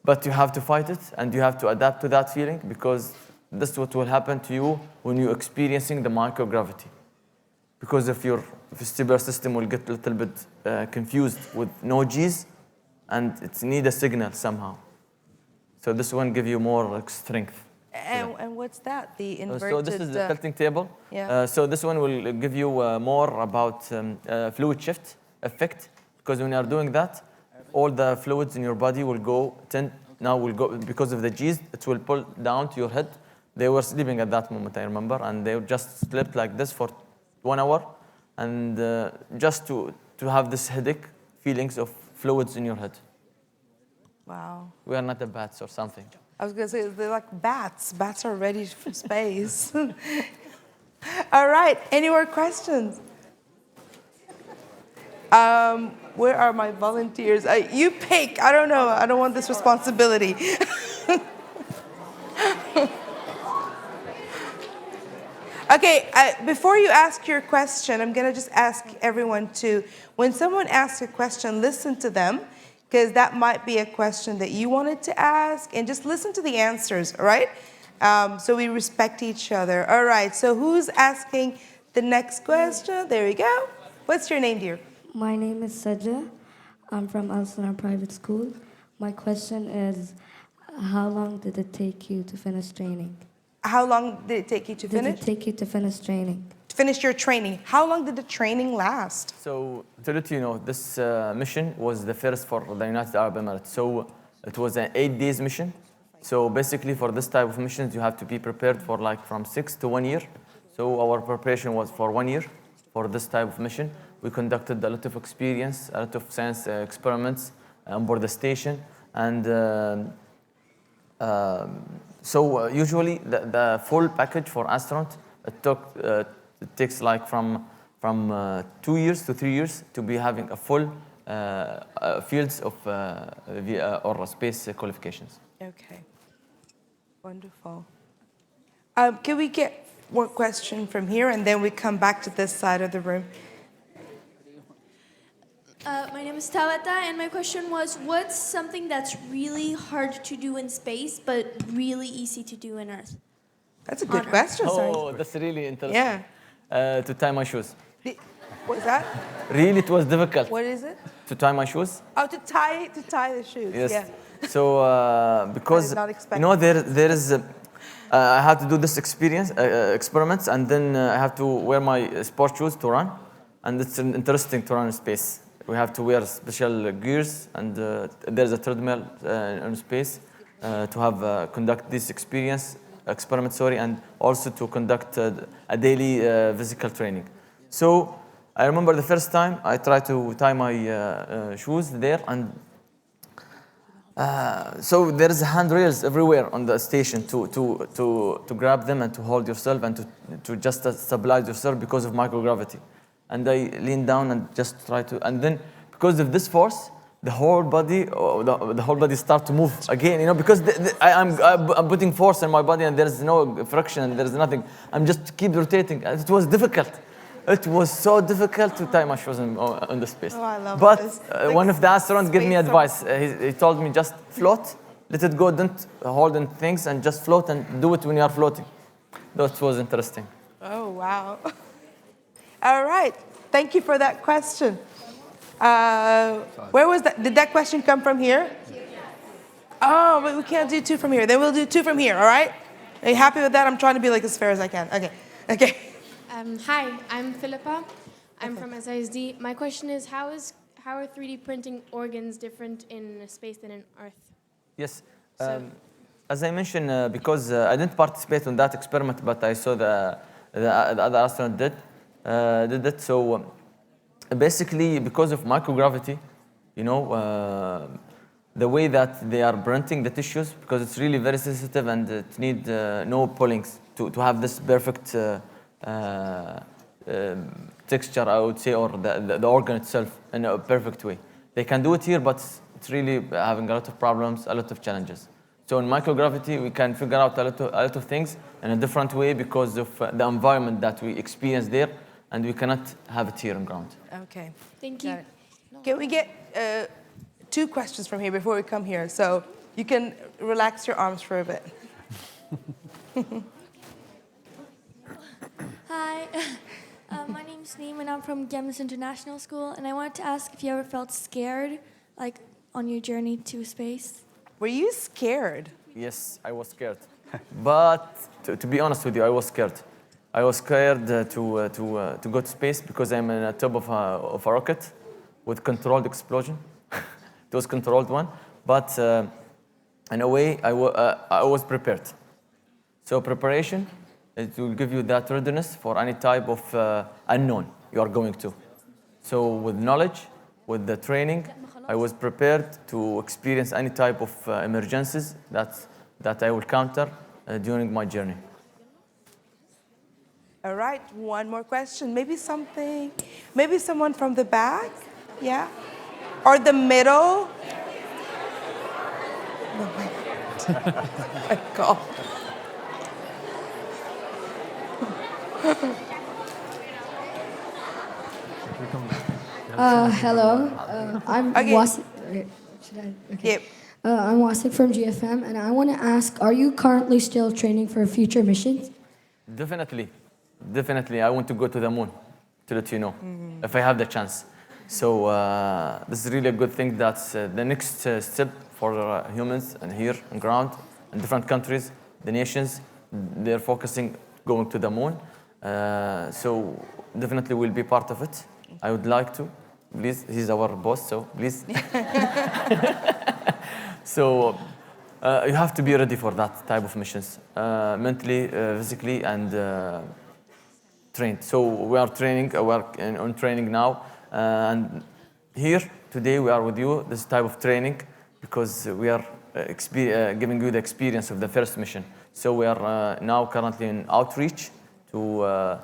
But you have to fight it, and you have to adapt to that feeling, because this is what will happen to you when you're experiencing the microgravity. Because if your vestibular system will get a little bit confused with no G's, and it needs a signal somehow. So this one gives you more like strength. And what's that? The inverted... So this is the tilting table. Yeah. So this one will give you more about fluid shift effect, because when you are doing that, all the fluids in your body will go, because of the G's, it will pull down to your head. They were sleeping at that moment, I remember, and they just slept like this for 1 hour, and just to have this headache, feelings of fluids in your head. Wow. We are not the bats or something. I was gonna say, they're like bats. Bats are ready for space. All right, any more questions? Where are my volunteers? You pick, I don't know, I don't want this responsibility. Okay, before you ask your question, I'm gonna just ask everyone to, when someone asks a question, listen to them, because that might be a question that you wanted to ask, and just listen to the answers, all right? So we respect each other. All right, so who's asking the next question? There we go. What's your name, dear? My name is Sajja. I'm from Al Sanar Private School. My question is, how long did it take you to finish training? How long did it take you to finish? Did it take you to finish training? To finish your training. How long did the training last? So to let you know, this mission was the first for the United Arab Emirates. So it was an 8 days mission. So basically, for this type of missions, you have to be prepared for like from 6 to 1 year. So our preparation was for 1 year for this type of mission. We conducted a lot of experience, a lot of science experiments on board the station, and usually the full package for astronaut it takes like from 2 years to 3 years to be having a full fields of or space qualifications. Okay. Wonderful. Can we get one question from here, and then we come back to this side of the room? My name is Tabata, and my question was, what's something that's really hard to do in space, but really easy to do in Earth? That's a good question, sorry. Oh, that's really interesting. Yeah. To tie my shoes. What's that? Really, it was difficult. What is it? To tie my shoes. Oh, to tie the shoes. Yes. Yeah. So because I did not expect there is I had to do this experiments, and then I have to wear my sport shoes to run, and it's interesting to run in space. We have to wear special gears, and there's a treadmill in space to have conduct this experiment, and also to conduct a daily physical training. So I remember the first time I tried to tie my shoes there, and so there is handrails everywhere on the station to grab them and to hold yourself and to just stabilize yourself because of microgravity. And I lean down and just try to, and then because of this force, the whole body start to move again, because I'm putting force in my body, and there's no friction and there's nothing. I'm just keep rotating. It was difficult. It was so difficult to tie my shoes on the space. Oh, I love but this. One of the astronauts gave me advice. He told me just float, let it go, don't hold on things, and just float and do it when you are floating. That was interesting. Oh, wow. All right. Thank you for that question. Where was that? Did that question come from here? Oh, but we can't do 2 from here. Then we'll do 2 from here, all right? Are you happy with that? I'm trying to be like as fair as I can. Okay. Hi, I'm Philippa. I'm from SISD. My question is, how are 3D printing organs different in space than in Earth? Yes. As I mentioned, because I didn't participate in that experiment, but I saw the other astronaut did it. So basically, because of microgravity, the way that they are printing the tissues, because it's really very sensitive and it needs no pullings to have this perfect texture, I would say, or the organ itself in a perfect way. They can do it here, but it's really having a lot of problems, a lot of challenges. So in microgravity, we can figure out a lot of things in a different way because of the environment that we experience there, and we cannot have it here on ground. Okay. Thank you. Can we get 2 questions from here before we come here? So you can relax your arms for a bit. Hi, my name's Neem, and I'm from Gems International School, and I wanted to ask if you ever felt scared, like on your journey to space. Were you scared? Yes, I was scared. But to be honest with you, I was scared. I was scared to go to space because I'm on the top of a rocket with controlled explosion. It was controlled one, but in a way, I was prepared. So preparation, it will give you that readiness for any type of unknown you are going to. So with knowledge, with the training, I was prepared to experience any type of emergencies that I will counter during my journey. All right, one more question. Maybe someone from the back? Yeah? Or the middle? Oh my God. Hello, I'm Wasit. Should I? Okay. Yep. I'm Wasit from GFM, and I want to ask: are you currently still training for future missions? Definitely. I want to go to the moon, to let you know, if I have the chance. So this is really a good thing. That's the next step for humans and here on ground in different countries, the nations. They're focusing going to the moon. So definitely we'll be part of it. I would like to. Please, he's our boss, so please. So you have to be ready for that type of missions, mentally, physically, and trained. So we are training, we are on training now, and here today we are with you, this type of training, because we are giving you the experience of the first mission. So we are now currently in outreach to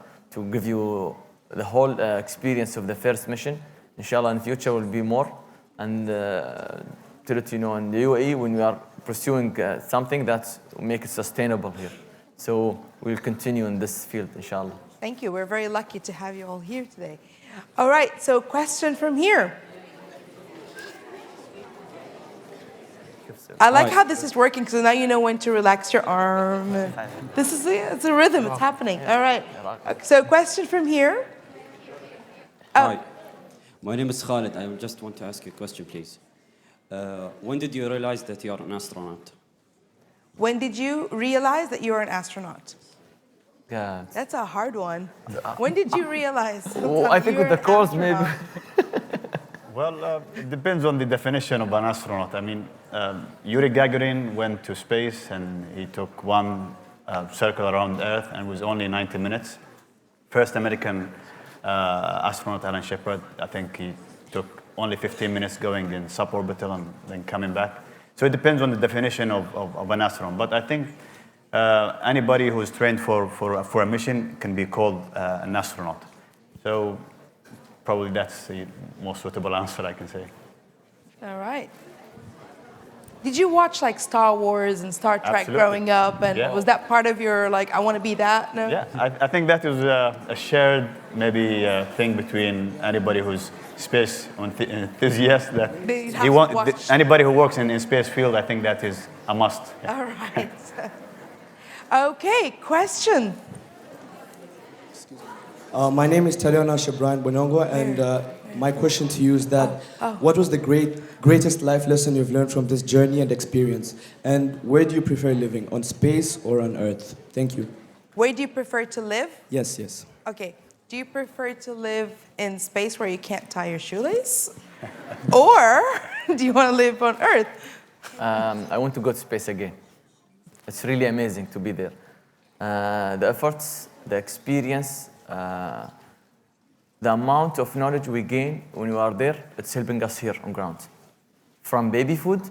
give you the whole experience of the first mission. Inshallah, in the future will be more, and to let you know, in the UAE, when we are pursuing something that will make it sustainable here. So we'll continue in this field, inshallah. Thank you. We're very lucky to have you all here today. All right, so question from here. I like how this is working, because now you know when to relax your arm. This is it's a rhythm, it's happening. All right. So question from here. Hi, my name is Khalid. I just want to ask you a question, please. When did you realize that you are an astronaut? When did you realize that you were an astronaut? Yeah. That's a hard one. When did you realize? I think with the course, maybe. Well, it depends on the definition of an astronaut. I mean, Yuri Gagarin went to space and he took one circle around Earth, and it was only 90 minutes. First American astronaut, Alan Shepard, I think he took only 15 minutes going in suborbital and then coming back. So it depends on the definition of an astronaut. But I think anybody who's trained for a mission can be called an astronaut. So probably that's the most suitable answer I can say. All right. Did you watch like Star Wars and Star Trek Absolutely. growing up? And Yeah. was that part of your, like, I want to be that? No? Yeah, I think that is a shared maybe thing between anybody who's space enthusiast. That They have to watch. anybody who works in space field, I think that is a must. Yeah. All right. Okay, question. My name is Taliona Shabran Bonongo, and my question to you is that what was the greatest life lesson you've learned from this journey and experience? And where do you prefer living, on space or on Earth? Thank you. Where do you prefer to live? Yes, yes. Okay. Do you prefer to live in space where you can't tie your shoelace? Or do you want to live on Earth? I want to go to space again. It's really amazing to be there. The efforts, the experience, the amount of knowledge we gain when we are there, it's helping us here on ground. From baby food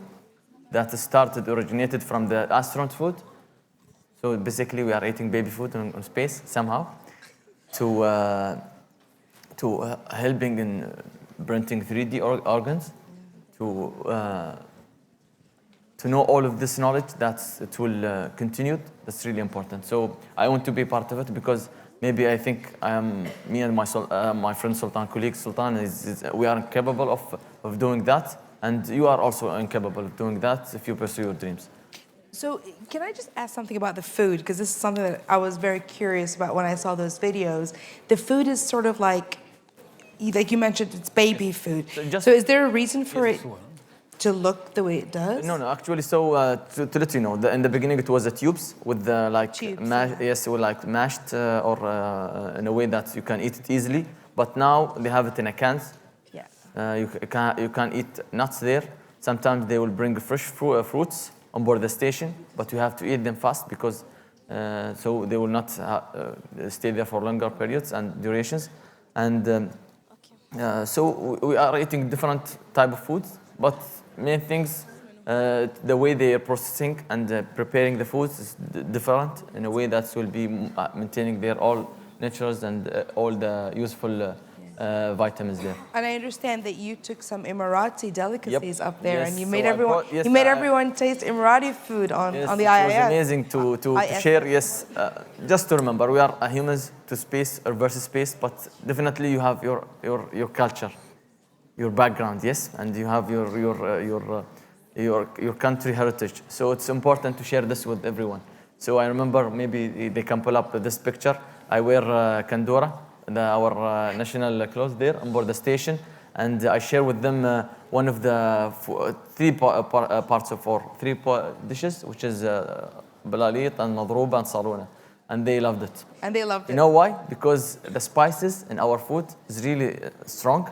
that originated from the astronaut food. So basically we are eating baby food on space somehow, to helping in printing 3D organs, to know all of this knowledge that it will continue. That's really important. So I want to be part of it, because maybe I think me and my friend Sultan, colleague Sultan, we are incapable of doing that, and you are also incapable of doing that if you pursue your dreams. So can I just ask something about the food? Because this is something that I was very curious about when I saw those videos. The food is sort of like you mentioned, it's baby food. So is there a reason for it to look the way it does? No, actually, so to let you know, in the beginning it was the tubes with the mashed or in a way that you can eat it easily. But now they have it in a cans. Yeah. You can eat nuts there. Sometimes they will bring fresh fruits on board the station, but you have to eat them fast, because so they will not stay there for longer periods and durations. And so we are eating different type of foods, but main things, the way they are processing and preparing the foods is different, in a way that will be maintaining their all naturals and all the useful vitamins there. And I understand that you took some Emirati delicacies up there, Yes, and you so made I everyone brought- yes, you made I- everyone taste Emirati food on the It IIS. was amazing to IIS. share. Yes, just to remember, we are humans to space or versus space, but definitely you have your culture, your background, yes, and you have your country heritage. So it's important to share this with everyone. So I remember, maybe they can pull up this picture. I wear Kandora, our national clothes there on board the station, and I share with them one of the three parts of our three dishes, which is balalit and madrouba and saluna, and they loved it. And they loved it. You know why? Because the spices in our food is really strong,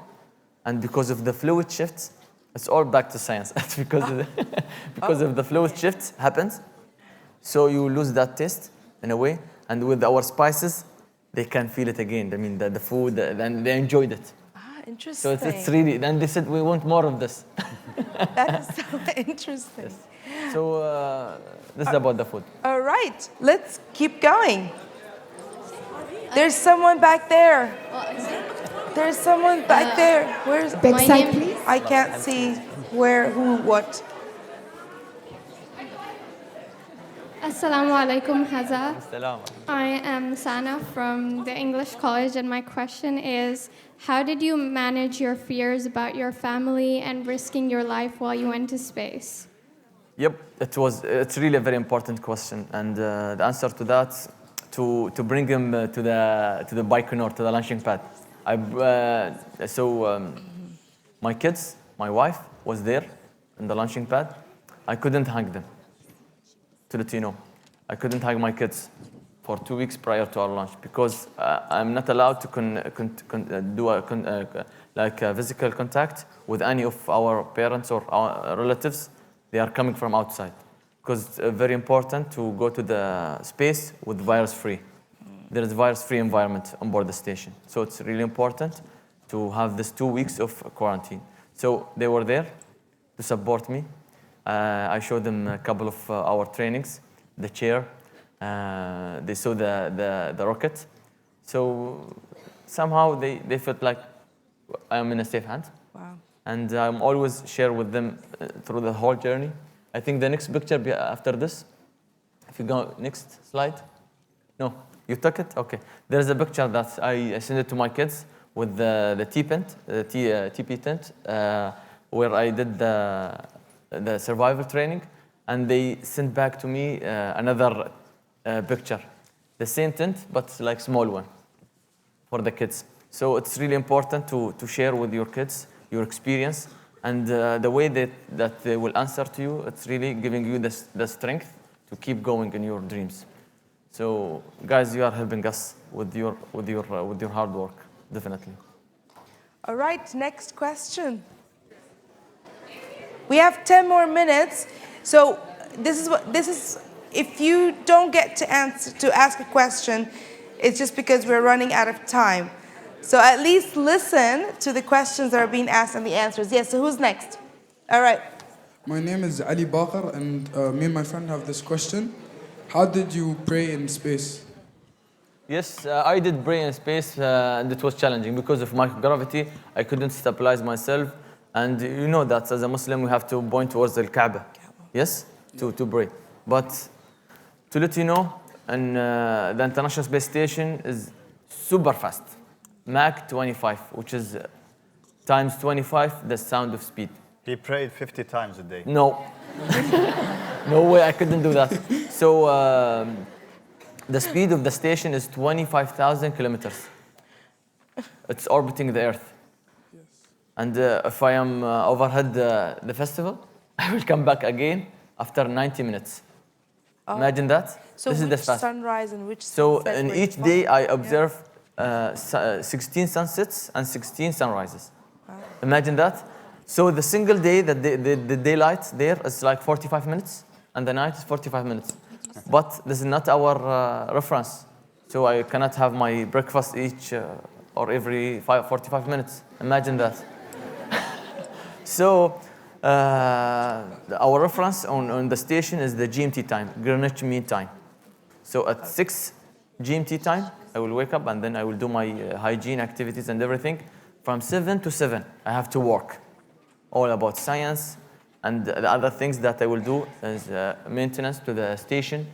and because of the fluid shifts It's all back to science. It's because because of the fluid shift happens. So you lose that taste in a way. And with our spices, they can feel it again. I mean, the food, and they enjoyed it. Interesting. So it's really, then they said, we want more of this. That is so interesting. So this is about the food. All right, let's keep going. There's someone back there. There's someone back there. Where's Backside, please. I can't see where, who, what. Assalamu alaikum, Haza. Salam. I am Sana from the English College, and my question is, how did you manage your fears about your family and risking your life while you went to space? Yep, it's really a very important question. And the answer to that, to bring him to the Baikonur, to the launching pad. My kids, my wife was there in the launching pad. I couldn't hug them. To let you know, I couldn't hug my kids for 2 weeks prior to our launch because I'm not allowed to do a physical contact with any of our parents or our relatives. They are coming from outside because it's very important to go to the space with virus-free. There is virus-free environment on board the station, so it's really important to have this 2 weeks of quarantine. So they were there to support me. I showed them a couple of our trainings, the chair. They saw the rocket. So somehow they felt like I'm in a safe hand. Wow. And I'm always share with them through the whole journey. I think the next picture after this, if you go next slide. No, you took it? Okay. There's a picture that I sent it to my kids with the TP tent, where I did the survival training, and they sent back to me another picture, the same tent but like small one for the kids. So it's really important to share with your kids your experience, and the way that they will answer to you, it's really giving you the strength to keep going in your dreams. So guys, you are helping us with your hard work, definitely. All right, next question. We have 10 more minutes. So this is if you don't get to ask a question, it's just because we're running out of time. So at least listen to the questions that are being asked and the answers. Yes, so who's next? All right. My name is Ali Bakr, and me and my friend have this question. How did you pray in space? Yes, I did pray in space, and it was challenging because of microgravity. I couldn't stabilize myself. And you know that as a Muslim, we have to point towards the Kaaba, yes, to pray. But to let you know, and the International Space Station is super fast, Mach 25, which is times 25 the sound of speed. He prayed 50 times a day. No, no way, I couldn't do that. So the speed of the station is 25,000 kilometers. It's orbiting the Earth. And if I am overhead the festival, I will come back again after 90 minutes. Oh. Imagine that. So this is which the fast. sunrise and which So sunset in were you each day, I observe 16 sunsets and 16 sunrises. Wow. Imagine that. So the single day, the daylight there is like 45 minutes, and the night is 45 minutes. But this is not our reference. So I cannot have my breakfast each or every 45 minutes. Imagine that. So our reference on the station is the GMT time, Greenwich Mean Time. So at 6 GMT time, I will wake up and then I will do my hygiene activities and everything. From 7 to 7, I have to work. All about science and the other things that I will do is maintenance to the station.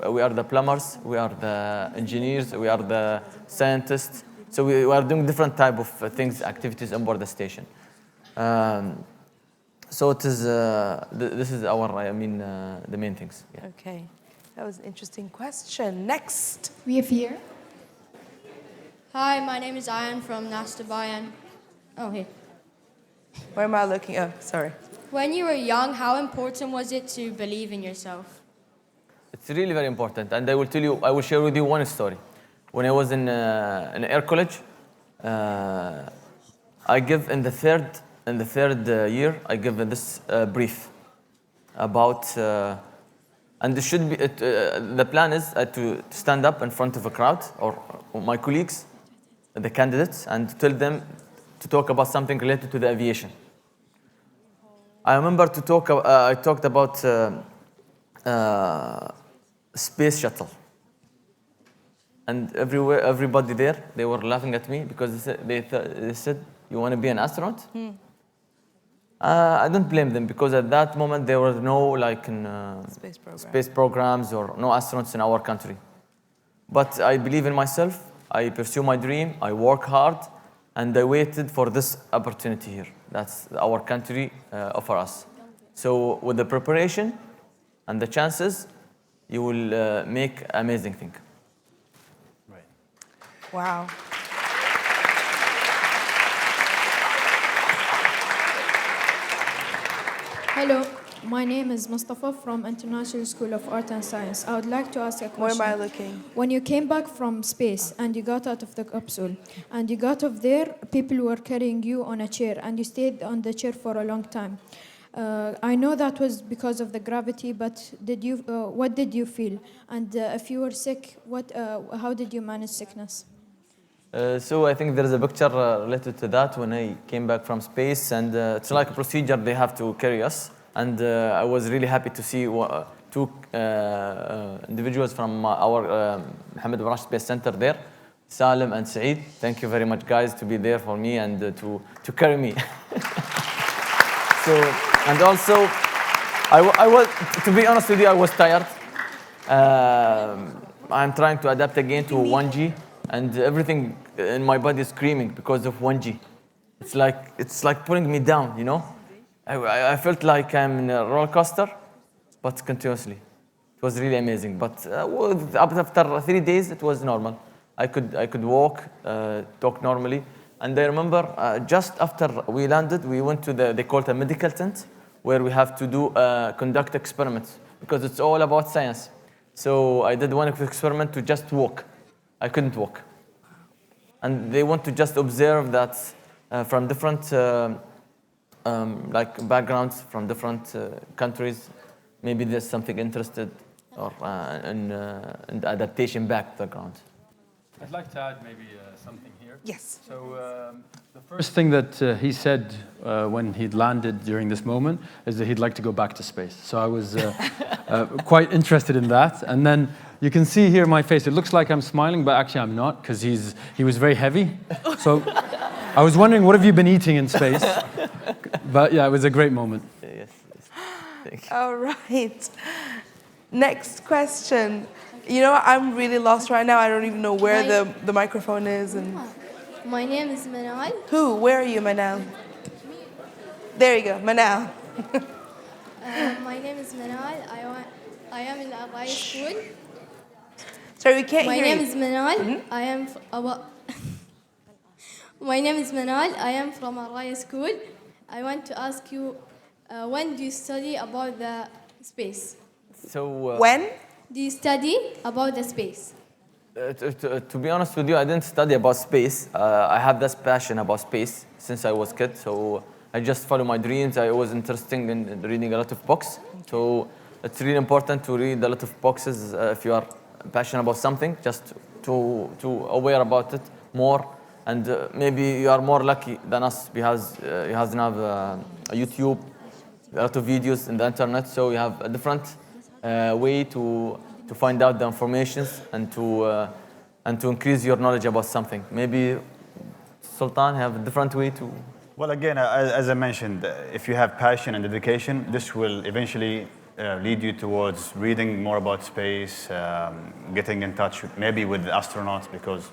We are the plumbers, we are the engineers, we are the scientists. So we are doing different type of things, activities on board the station. So it is. This is our. The main things. Yeah. Okay, that was an interesting question. Next, we have here. Hi, my name is Ayan from Nasta Bayan. Oh, here. Where am I looking? Oh, sorry. When you were young, how important was it to believe in yourself? It's really very important, and I will tell you. I will share with you one story. When I was in Air College, I give in the third in the third year, I give this brief about, and it should be, the plan is to stand up in front of a crowd or my colleagues, the candidates, and tell them to talk about something related to the aviation. I remember I talked about space shuttle. And everybody there, they were laughing at me because they said, you want to be an astronaut? I don't blame them because at that moment there were no space programs or no astronauts in our country. But I believe in myself, I pursue my dream, I work hard, and I waited for this opportunity here. That's our country offer us. So with the preparation and the chances, you will make amazing thing. Wow. Hello, my name is Mustafa from International School of Art and Science. I would like to ask a question. Where am I looking? When you came back from space and you got out of the capsule and you got off there, people were carrying you on a chair and you stayed on the chair for a long time. I know that was because of the gravity, but what did you feel? And if you were sick, how did you manage sickness? So I think there is a picture related to that when I came back from space, and it's like a procedure they have to carry us. And I was really happy to see two individuals from our Mohammed bin Rashid Space Center there, Salim and Saeed. Thank you very much, guys, to be there for me and to carry me. So, and also, I was, to be honest with you, I was tired. I'm trying to adapt again to 1G. And everything in my body is screaming because of 1G. It's like pulling me down, you know? I felt like I'm in a roller coaster, but continuously. It was really amazing. But after 3 days, it was normal. I could walk, talk normally. And I remember just after we landed, we went to they call it a medical tent, where we have to conduct experiments, because it's all about science. So I did one experiment to just walk. I couldn't walk. And they want to just observe that from different backgrounds, from different countries, maybe there's something interested or in adaptation back to the ground. I'd like to add maybe something here. Yes. So the first thing that he said when he'd landed during this moment is that he'd like to go back to space. So I was quite interested in that. And then you can see here my face. It looks like I'm smiling, but actually I'm not, because he was very heavy. So I was wondering, what have you been eating in space? But yeah, it was a great moment. Yes. Thank you. All right. Next question. You know, I'm really lost right now. I don't even know where the microphone is. And My name is Manal. who? Where are you, Manal? There you go, Manal. My name is Manal. I am in Al School. Sorry, we can't My hear name you. is Manal. I am. My name is Manal. I am from Al School. I want to ask you, when do you study about the space? So when do you study about the space? To be honest with you, I didn't study about space. I have this passion about space since I was a kid. So I just follow my dreams. I was interested in reading a lot of books. So it's really important to read a lot of books if you are passionate about something, just to aware about it more. And maybe you are more lucky than us because you have a YouTube, a lot of videos in the internet. So you have a different way to find out the information and to increase your knowledge about something. Maybe Sultan have a different way to. Well, again, as I mentioned, if you have passion and dedication, this will eventually lead you towards reading more about space, getting in touch maybe with astronauts, because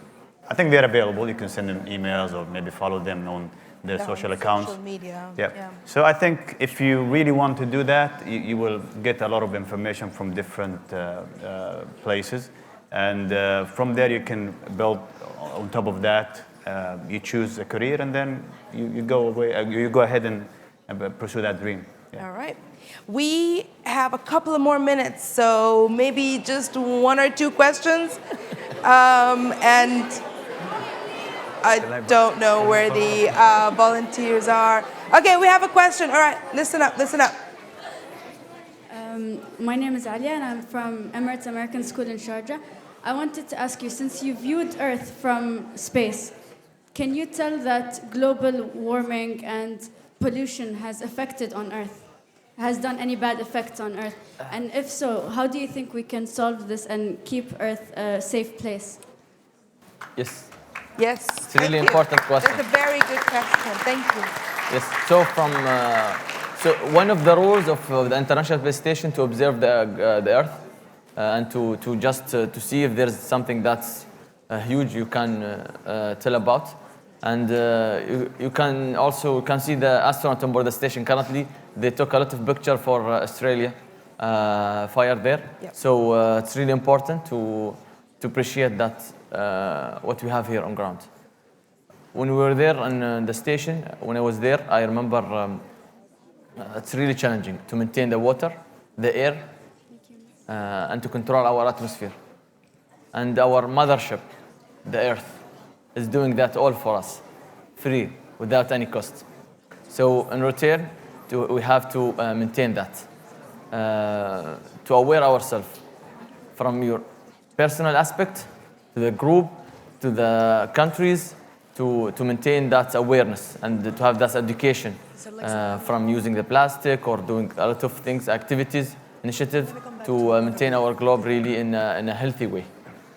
I think they're available. You can send them emails or maybe follow them on their social accounts. Social media. Yeah. So I think if you really want to do that, you will get a lot of information from different places. And from there you can build on top of that. You choose a career and then you go ahead and pursue that dream. Yeah. All right. We have a couple of more minutes, so maybe just 1 or 2 questions. And I don't know where the volunteers are. Okay, we have a question. All right, listen up, listen up. My name is Alia and I'm from Emirates American School in Sharjah. I wanted to ask you, since you viewed Earth from space, can you tell that global warming and pollution has affected on Earth? Has done any bad effects on Earth? And if so, how do you think we can solve this and keep Earth a safe place? Yes. Yes. It's a really important question. That's a very good question. Thank you. Yes. So so one of the rules of the International Space Station to observe the Earth and to just to see if there's something that's huge you can tell about. And you can also see the astronaut on board the station. Currently, they took a lot of picture for Australia fire there. Yep. So it's really important to appreciate that what we have here on ground. When we were there on the station, when I was there, I remember it's really challenging to maintain the water, the air, and to control our atmosphere. And our mothership, the Earth, is doing that all for us, free, without any cost. So in return, we have to maintain that, to aware ourselves from your personal aspect, to the group, to the countries, to maintain that awareness and to have that education from using the plastic or doing a lot of things, activities, initiatives to maintain our globe really in a healthy way.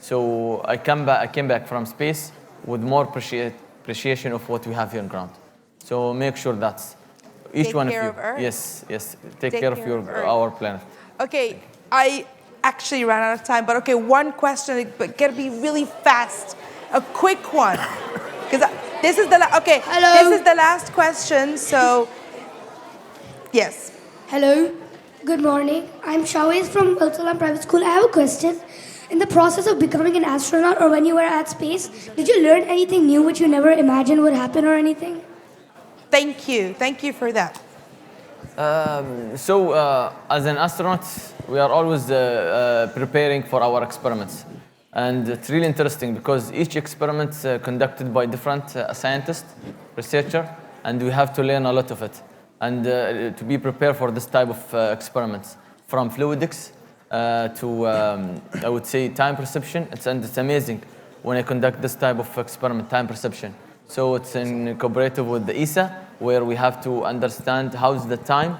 So I came back from space with more appreciation of what we have here on ground. So make sure that each Take one care of you, of Earth. yes, take care of our planet. Okay, I actually ran out of time, but okay, one question, but gotta be really fast. A quick one. Because this is the Hello. This is the last question, so yes. Hello. Good morning. I'm Shawez from Al Salam Private School. I have a question. In the process of becoming an astronaut or when you were at space, did you learn anything new which you never imagined would happen or anything? Thank you. Thank you for that. As an astronaut, we are always preparing for our experiments. And it's really interesting because each experiment is conducted by different scientists, researchers, and we have to learn a lot of it. And to be prepared for this type of experiments, from fluidics to, I would say, time perception. It's amazing when I conduct this type of experiment, time perception. So it's in cooperative with the ESA, where we have to understand how's the time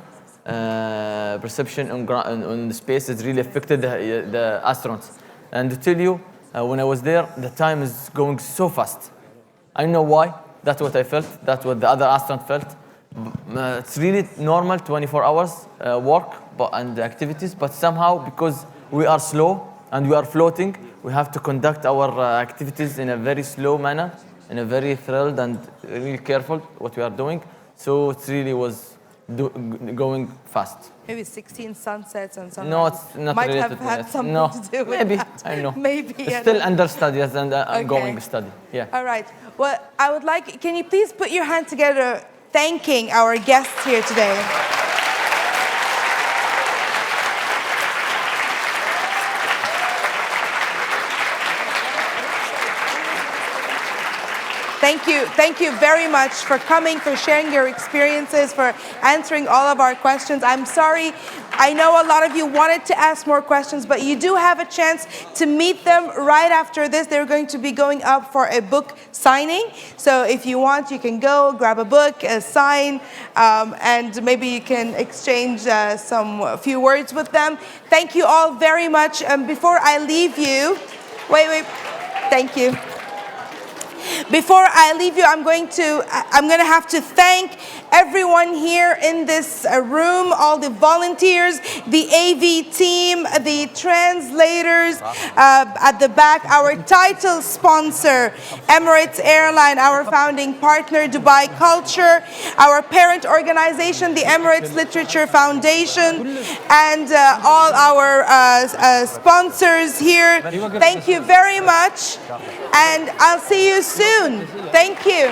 perception on the space has really affected the astronauts. And to tell you, when I was there, the time is going so fast. I don't know why. That's what I felt. That's what the other astronaut felt. It's really normal 24 hours work and activities, but somehow because we are slow and we are floating, we have to conduct our activities in a very slow manner, in a very thrilled and really careful what we are doing. So it really was going fast. Maybe 16 sunsets and something. No, it's not might related have to had it. something No, to do with maybe, that. I don't know. Maybe. It's I still don't know. under study as an ongoing study. Yeah. All right. Well, I would like, can you please put your hand together thanking our guests here today? Thank you very much for coming, for sharing your experiences, for answering all of our questions. I'm sorry, I know a lot of you wanted to ask more questions, but you do have a chance to meet them right after this. They're going to be going up for a book signing. So if you want, you can go grab a book, sign, and maybe you can exchange a few words with them. Thank you all very much. Before I leave you, wait, thank you. Before I leave you, I'm going to have to thank everyone here in this room, all the volunteers, the AV team, the translators at the back, our title sponsor, Emirates Airline, our founding partner, Dubai Culture, our parent organization, the Emirates Literature Foundation, and all our sponsors here. Thank you very much, and I'll see you soon. Thank you.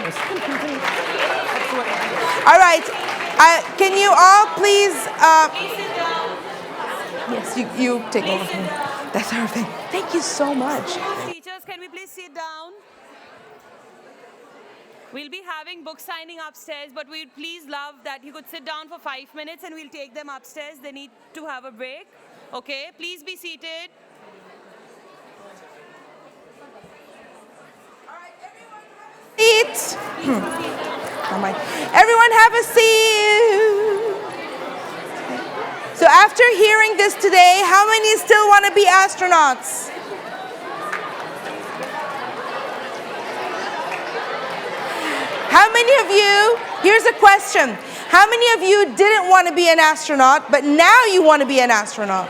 All right. Can you all please? Yes, you take over. That's our thing. Thank you so much. Teachers, can we please sit down? We'll be having book signing upstairs, but we'd please love that you could sit down for 5 minutes and we'll take them upstairs. They need to have a break. Okay, please be seated. Seat. Everyone have a seat. So after hearing this today, how many still want to be astronauts? How many of you, here's a question, how many of you didn't want to be an astronaut, but now you want to be an astronaut?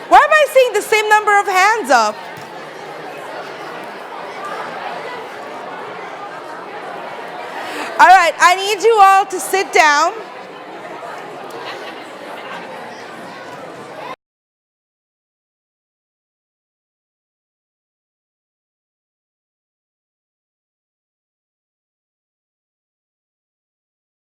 Why am I seeing the same number of hands up? All right, I need you all to sit down.